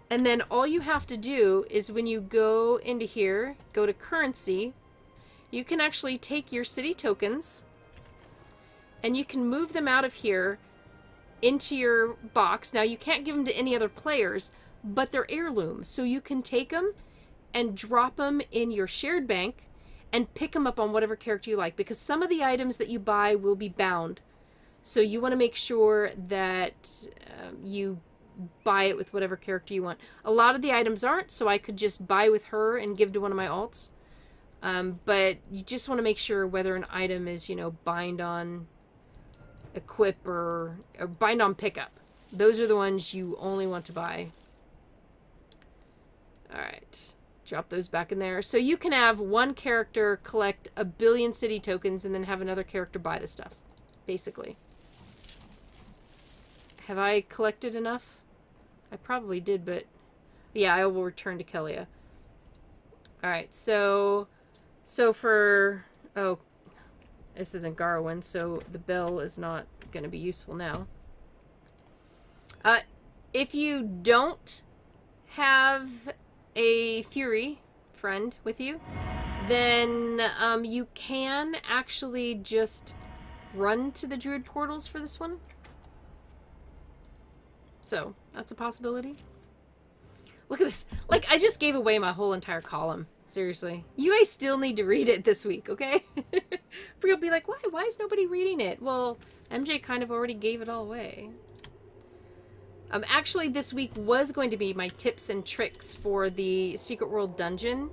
And then all you have to do is when you go into here, go to currency, you can actually take your city tokens and you can move them out of here into your box. Now, you can't give them to any other players, but they're heirlooms. So you can take them and drop them in your shared bank and pick them up on whatever character you like, because some of the items that you buy will be bound. So you want to make sure that you buy it with whatever character you want. A lot of the items aren't, so I could just buy with her and give to one of my alts. But you just want to make sure whether an item is, you know, bind on equip or bind on pickup. Those are the ones you only want to buy. Alright. Drop those back in there. So you can have one character collect 1 billion city tokens and then have another character buy the stuff. Basically. Have I collected enough? I probably did, but... yeah, I will return to Kelia. Alright, so for... oh, this isn't Garwin, so the bell is not going to be useful now. If you don't have a Fury friend with you, then you can actually just run to the Druid portals for this one. So, that's a possibility. Look at this. Like, I just gave away my whole entire column. Seriously. You guys still need to read it this week, okay? You'll be like, why is nobody reading it? Well, MJ kind of already gave it all away. Actually, this week was going to be my tips and tricks for the Secret World dungeon,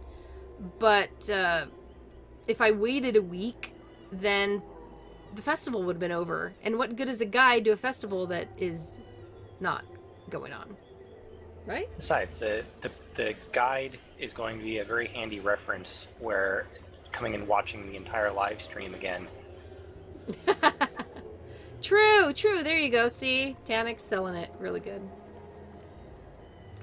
but if I waited a week, then the festival would have been over. And what good is a guide to a festival that is not going on? Right? Besides, the guide is going to be a very handy reference where coming and watching the entire live stream again. True, true. There you go. See? Tanik's selling it really good.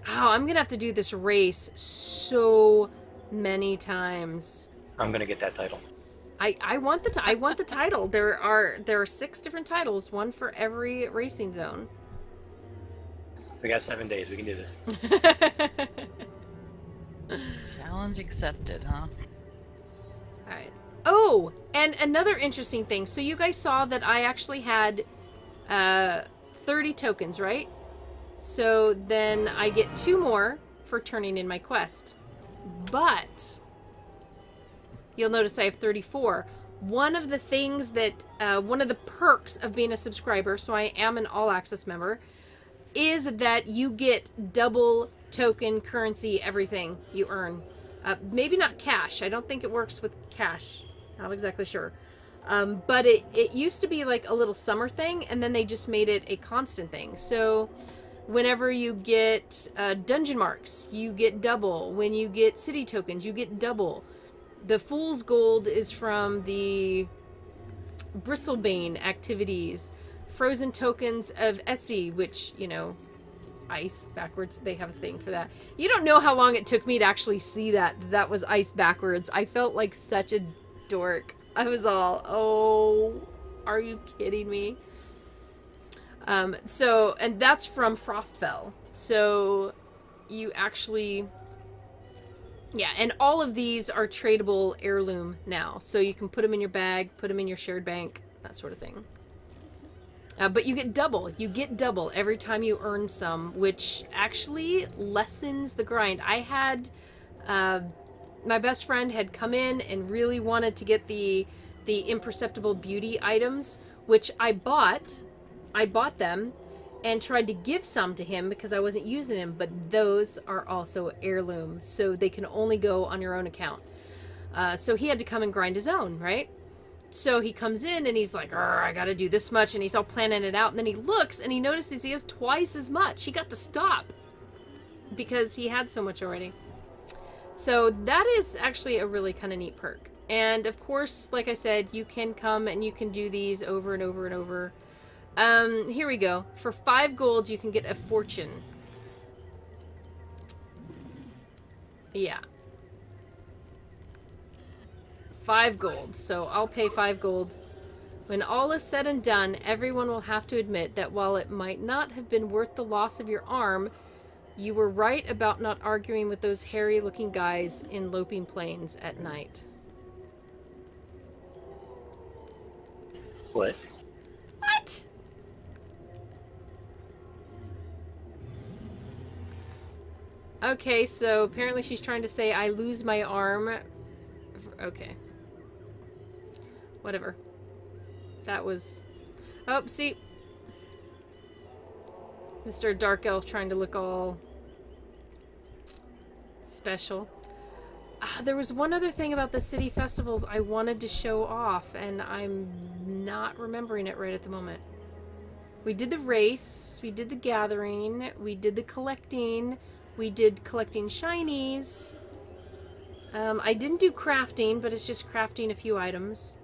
Oh, I'm going to have to do this race so many times. I'm going to get that title. I want the title. There are 6 different titles, one for every racing zone. We got 7 days. We can do this. Challenge accepted, huh? Alright. Oh, and another interesting thing. So you guys saw that I actually had 30 tokens, right? So then I get 2 more for turning in my quest. But you'll notice I have 34. One of the things that, one of the perks of being a subscriber, so I am an all-access member, is that you get double token currency everything you earn. Maybe not cash. I don't think it works with cash. Not exactly sure. But it used to be like a little summer thing, and then they just made it a constant thing. So whenever you get dungeon marks, you get double. When you get city tokens, you get double. The Fool's Gold is from the Bristlebane activities. Frozen tokens of Essie, which, you know, ice backwards. They have a thing for that. You don't know how long it took me to actually see that was ice backwards. I felt like such a dork. I was all, oh, are you kidding me? And that's from Frostfell. So you actually, yeah, and all of these are tradable heirloom now. So you can put them in your bag, put them in your shared bank, that sort of thing. But you get double. You get double every time you earn some, which actually lessens the grind. I had, my best friend had come in and really wanted to get the imperceptible beauty items, which I bought. I bought them and tried to give some to him because I wasn't using them, but those are also heirlooms, so they can only go on your own account. So he had to come and grind his own, right? So he comes in and he's like, I gotta do this much, and he's all planning it out, and then he looks and he notices he has twice as much. He got to stop because he had so much already. So that is actually a really kind of neat perk. And of course, like I said, you can come and you can do these over and over and over. Here we go. For 5 gold, you can get a fortune. Yeah. 5 gold. So I'll pay 5 gold. When all is said and done, everyone will have to admit that while it might not have been worth the loss of your arm, you were right about not arguing with those hairy-looking guys in Loping Plains at night. What? What? Okay, so apparently she's trying to say I lose my arm. Okay. Whatever. That was... Oh, see? Mr. Dark Elf trying to look all special. There was one other thing about the city festivals I wanted to show off, and I'm not remembering it right at the moment. We did the race, we did the gathering, we did the collecting, we did collecting shinies. I didn't do crafting, but it's just crafting a few items.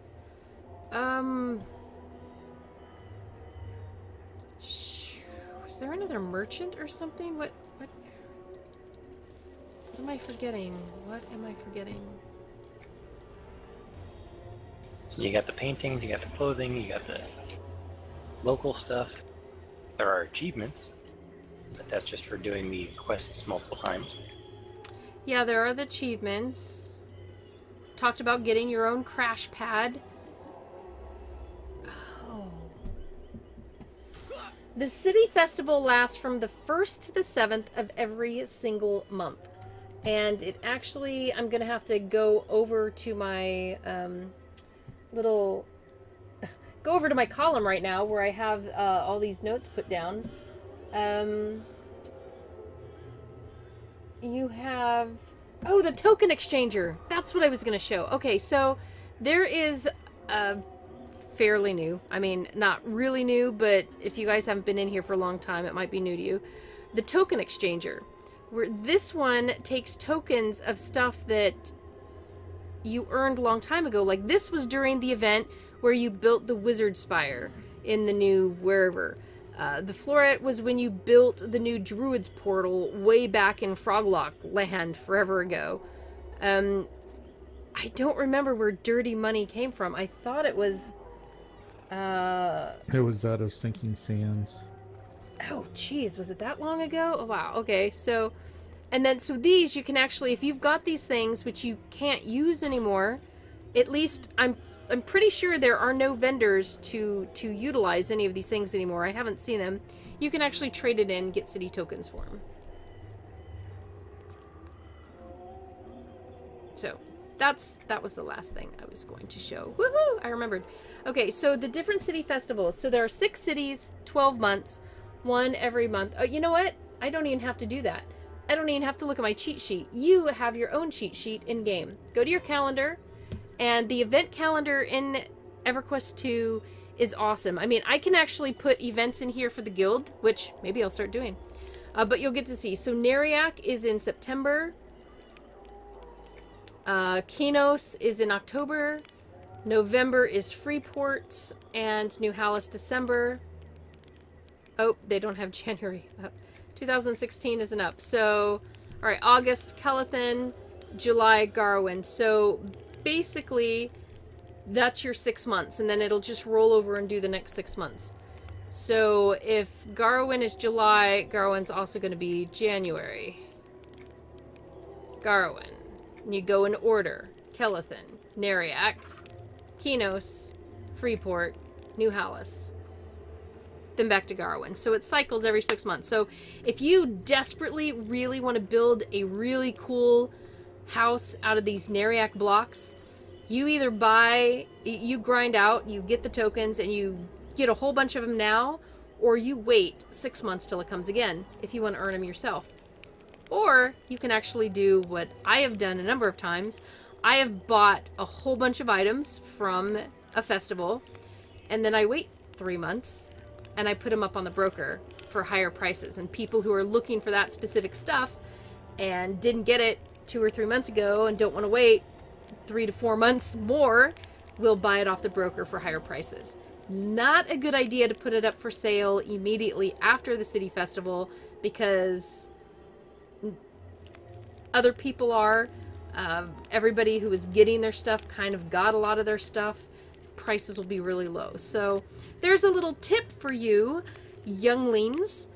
Was there another merchant or something? What am I forgetting? What am I forgetting? You got the paintings, you got the clothing, you got the local stuff. There are achievements, but that's just for doing the quests multiple times. Yeah, there are the achievements. Talked about getting your own crash pad. Oh. The city festival lasts from the 1st to the 7th of every single month. And it actually, I'm going to have to go over to my go over to my column right now where I have all these notes put down. You have... Oh, the token exchanger. That's what I was going to show. Okay, so there is fairly new. I mean, not really new, but if you guys haven't been in here for a long time, it might be new to you. The token exchanger. Where this one takes tokens of stuff that you earned a long time ago. Like this was during the event where you built the wizard spire in the new wherever. The floret was when you built the new druid's portal way back in Froglock land forever ago. I don't remember where dirty money came from. I thought it was... It was out of Sinking Sands. Oh, geez, was it that long ago? Oh, wow, okay, so... And then, so these, you can actually, if you've got these things, which you can't use anymore, at least, I'm pretty sure there are no vendors to utilize any of these things anymore. I haven't seen them. You can actually trade it in and get city tokens for them. So, that was the last thing I was going to show. Woohoo! I remembered. Okay, so the different city festivals. So there are 6 cities, 12 months, 1 every month. Oh, you know what? I don't even have to do that. I don't even have to look at my cheat sheet. You have your own cheat sheet in-game. Go to your calendar, and the event calendar in EverQuest II is awesome. I mean, I can actually put events in here for the guild, which maybe I'll start doing. But you'll get to see. So Neriak is in September. Kinos is in October. November is Freeport, and New Hallis December. Oh, they don't have January up. 2016 isn't up. So, alright, August, Kelethan, July, Garwin. So, basically, that's your 6 months, and then it'll just roll over and do the next 6 months. So, if Garwin is July, Garwin's also going to be January. Garwin. And you go in order. Kelethan, Neriak, Kinos, Freeport, New Hallis. Then back to Garwin. So it cycles every 6 months. So if you desperately really want to build a really cool house out of these Neriak blocks, you either buy, you grind out, you get the tokens, and you get a whole bunch of them now, or you wait 6 months till it comes again if you want to earn them yourself. Or you can actually do what I have done a number of times. I have bought a whole bunch of items from a festival, and then I wait 3 months, and I put them up on the broker for higher prices. And people who are looking for that specific stuff and didn't get it 2 or 3 months ago and don't want to wait 3 to 4 months more will buy it off the broker for higher prices. Not a good idea to put it up for sale immediately after the city festival, because other people are. Everybody who is getting their stuff kind of got a lot of their stuff. Prices will be really low. So there's a little tip for you, younglings,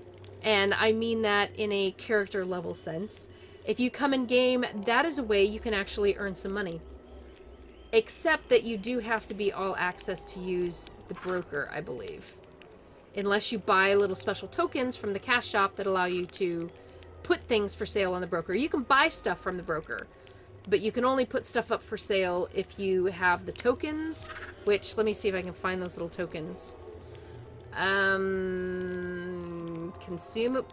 and I mean that in a character level sense. If you come in game, that is a way you can actually earn some money. Except that you do have to be all access to use the broker, I believe. Unless you buy little special tokens from the cash shop that allow you to put things for sale on the broker. You can buy stuff from the broker, but you can only put stuff up for sale if you have the tokens, which, let me see if I can find those little tokens. Consume...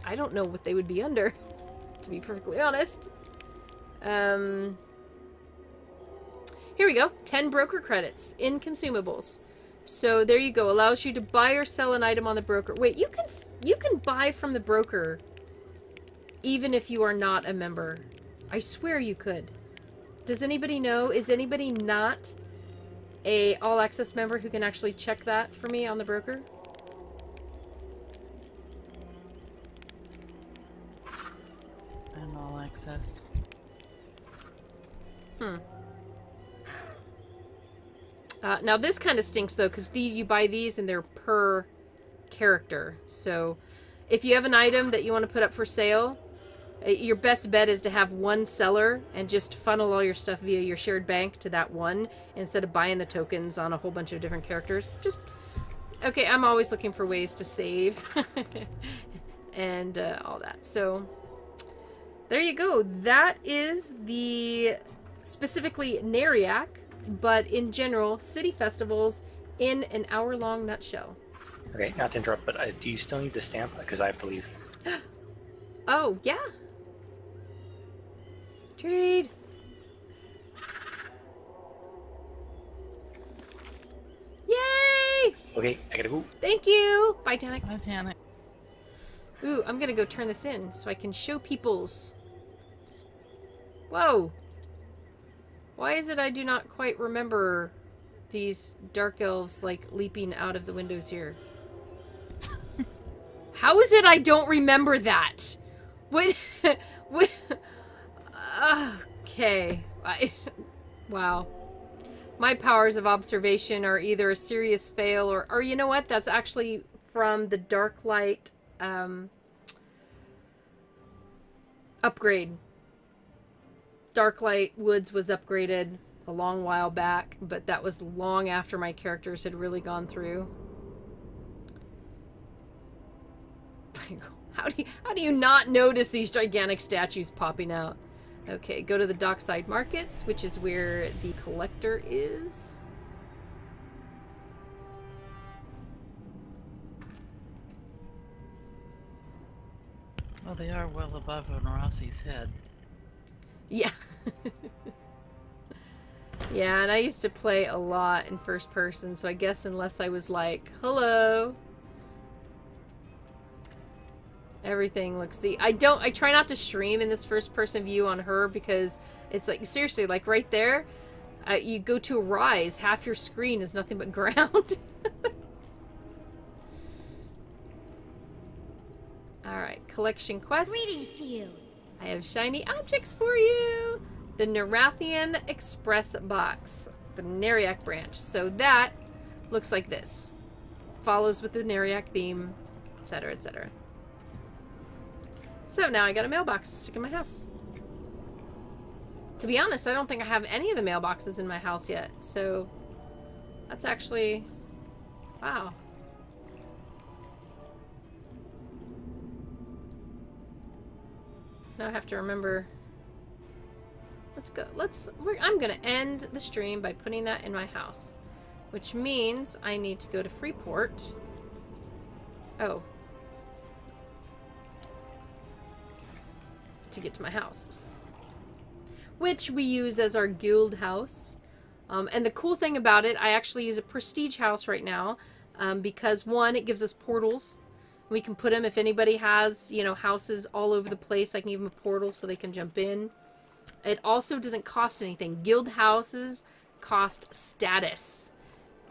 I don't know what they would be under, to be perfectly honest. Here we go. 10 broker credits in consumables. So there you go. Allows you to buy or sell an item on the broker. Wait, you can buy from the broker even if you are not a member. I swear you could. Does anybody know? Is anybody not a all access member who can actually check that for me on the broker? I'm all access. Now this kind of stinks though, because you buy these and they're per character. So if you have an item that you want to put up for sale, your best bet is to have one seller and just funnel all your stuff via your shared bank to that one instead of buying the tokens on a whole bunch of different characters. Okay, I'm always looking for ways to save and all that. So there you go. That is the specifically Neriak, but in general, city festivals in an hour-long nutshell. Okay, not to interrupt, but do you still need the stamp? Because I have to leave. Oh, yeah. Trade. Yay! Okay, I gotta go. Thank you. Bye, Tanic. Hi, Tanic. Ooh, I'm gonna go turn this in so I can show peoples. Whoa. Why is it I do not quite remember these dark elves, like, leaping out of the windows here? How is it I don't remember that? What? Okay. Wow. My powers of observation are either a serious fail or you know what? That's actually from the Dark Light upgrade. Darklight Woods was upgraded a long while back, but that was long after my characters had really gone through. How do you not notice these gigantic statues popping out? Okay, go to the Dockside Markets, which is where the collector is. Well, they are well above Onrasi's head. Yeah. Yeah, and I used to play a lot in first person, so I guess unless I was like, hello. Everything looks... See, I try not to stream in this first person view on her because it's like, seriously, like right there, you go to a rise, half your screen is nothing but ground. Alright, collection quest. Greetings to you. I have shiny objects for you. The Nerathian Express box. The Neriak branch. So that looks like this. Follows with the Neriak theme, etc., etc. So now I got a mailbox to stick in my house. To be honest, I don't think I have any of the mailboxes in my house yet. So that's actually... Wow. Now I have to remember. Let's go. I'm gonna end the stream by putting that in my house, which means I need to go to Freeport. Oh, to get to my house, which we use as our guild house. And the cool thing about it, I actually use a prestige house right now because one, it gives us portals. We can put them, if anybody has, you know, houses all over the place, I can give them a portal so they can jump in. It also doesn't cost anything. Guild houses cost status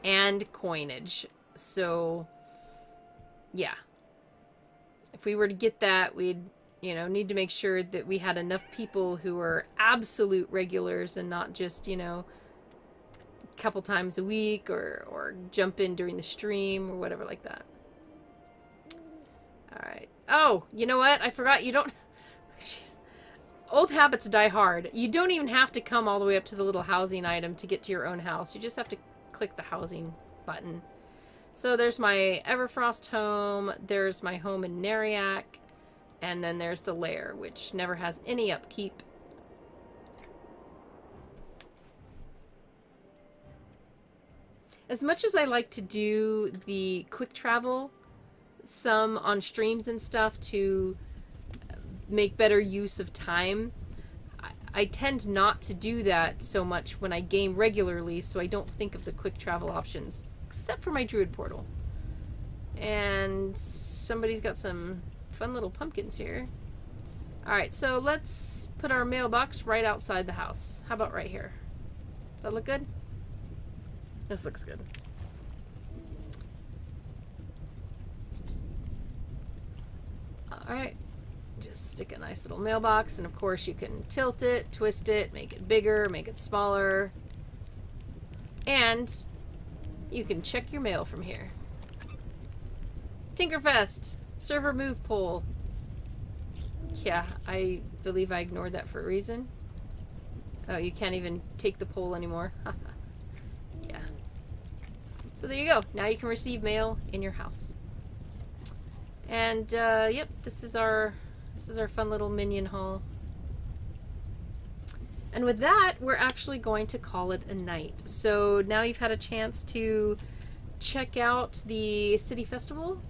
and coinage. So, yeah. If we were to get that, we'd, you know, need to make sure that we had enough people who are absolute regulars and not just, you know, a couple times a week or jump in during the stream or whatever like that. Alright. Oh, you know what? I forgot you don't... Jeez. Old habits die hard. You don't even have to come all the way up to the little housing item to get to your own house. You just have to click the housing button. So there's my Everfrost home, there's my home in Neriak, and then there's the lair, which never has any upkeep. As much as I like to do the quick travel, some on streams and stuff to make better use of time, I tend not to do that so much when I game regularly, so I don't think of the quick travel options, except for my druid portal. And somebody's got some fun little pumpkins here. Alright, so let's put our mailbox right outside the house. How about right here? Does that look good? This looks good. Alright. Just stick a nice little mailbox, and of course you can tilt it, twist it, make it bigger, make it smaller. And you can check your mail from here. Tinkerfest! Server move poll. Yeah, I believe I ignored that for a reason. Oh, you can't even take the poll anymore. Yeah. So there you go. Now you can receive mail in your house. And, yep, this is our fun little minion haul. And with that, we're actually going to call it a night. So now you've had a chance to check out the City Festival,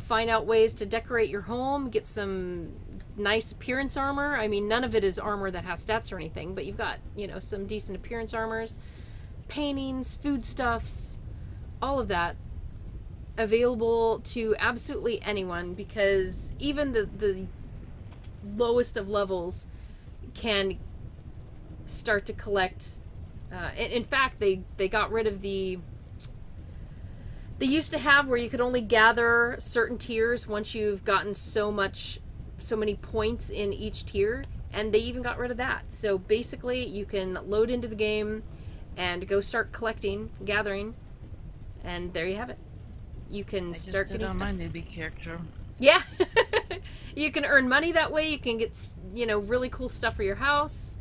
find out ways to decorate your home, get some nice appearance armor. I mean, none of it is armor that has stats or anything, but you've got, you know, some decent appearance armors, paintings, foodstuffs, all of that available to absolutely anyone, because even the lowest of levels can start to collect. In fact, they got rid of the... They used to have where you could only gather certain tiers once you've gotten so many points in each tier, and they even got rid of that. So basically, you can load into the game and go start collecting, gathering, and there you have it. You can start getting stuff. I just did on my newbie character. Yeah. You can earn money that way. You can get, you know, really cool stuff for your house.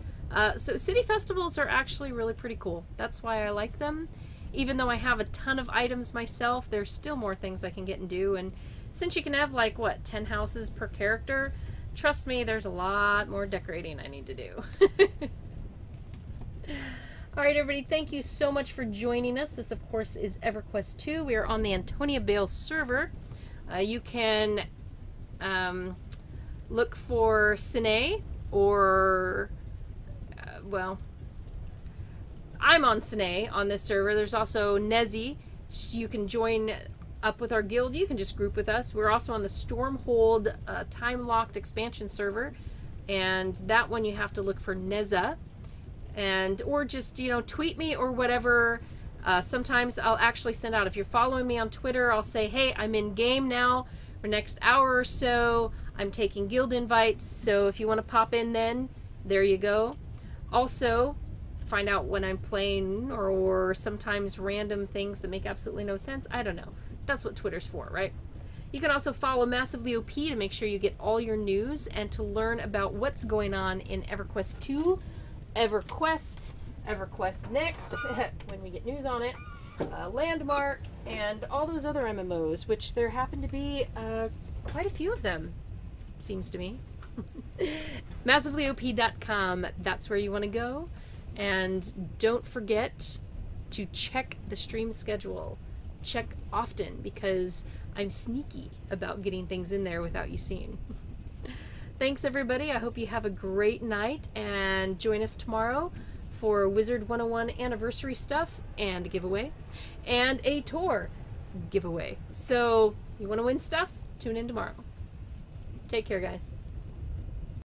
So city festivals are actually really pretty cool. That's why I like them. Even though I have a ton of items myself, there's still more things I can get and do. And since you can have, like, what, 10 houses per character, trust me, there's a lot more decorating I need to do. Alright, everybody, thank you so much for joining us. This, of course, is EverQuest II. We are on the Antonia Bale server. You can look for Sine, or, well, I'm on Sine on this server. There's also Nezzy. You can join up with our guild. You can just group with us. We're also on the Stormhold time-locked expansion server, and that one you have to look for Neza. And or just, you know, tweet me or whatever. Sometimes I'll actually send out, if you're following me on Twitter, I'll say, hey, I'm in game now for next hour or so. I'm taking guild invites, so if you want to pop in then, there you go. Also, find out when I'm playing, or sometimes random things that make absolutely no sense. I don't know. That's what Twitter's for, right? You can also follow Massively OP to make sure you get all your news and to learn about what's going on in EverQuest II, EverQuest, EverQuest Next, when we get news on it, Landmark, and all those other MMOs, which there happen to be quite a few of them, it seems to me. MassivelyOP.com, that's where you want to go. And don't forget to check the stream schedule. Check often, because I'm sneaky about getting things in there without you seeing. Thanks, everybody. I hope you have a great night, and join us tomorrow for Wizard 101 anniversary stuff and a giveaway, and a tour giveaway. So, you want to win stuff? Tune in tomorrow. Take care, guys.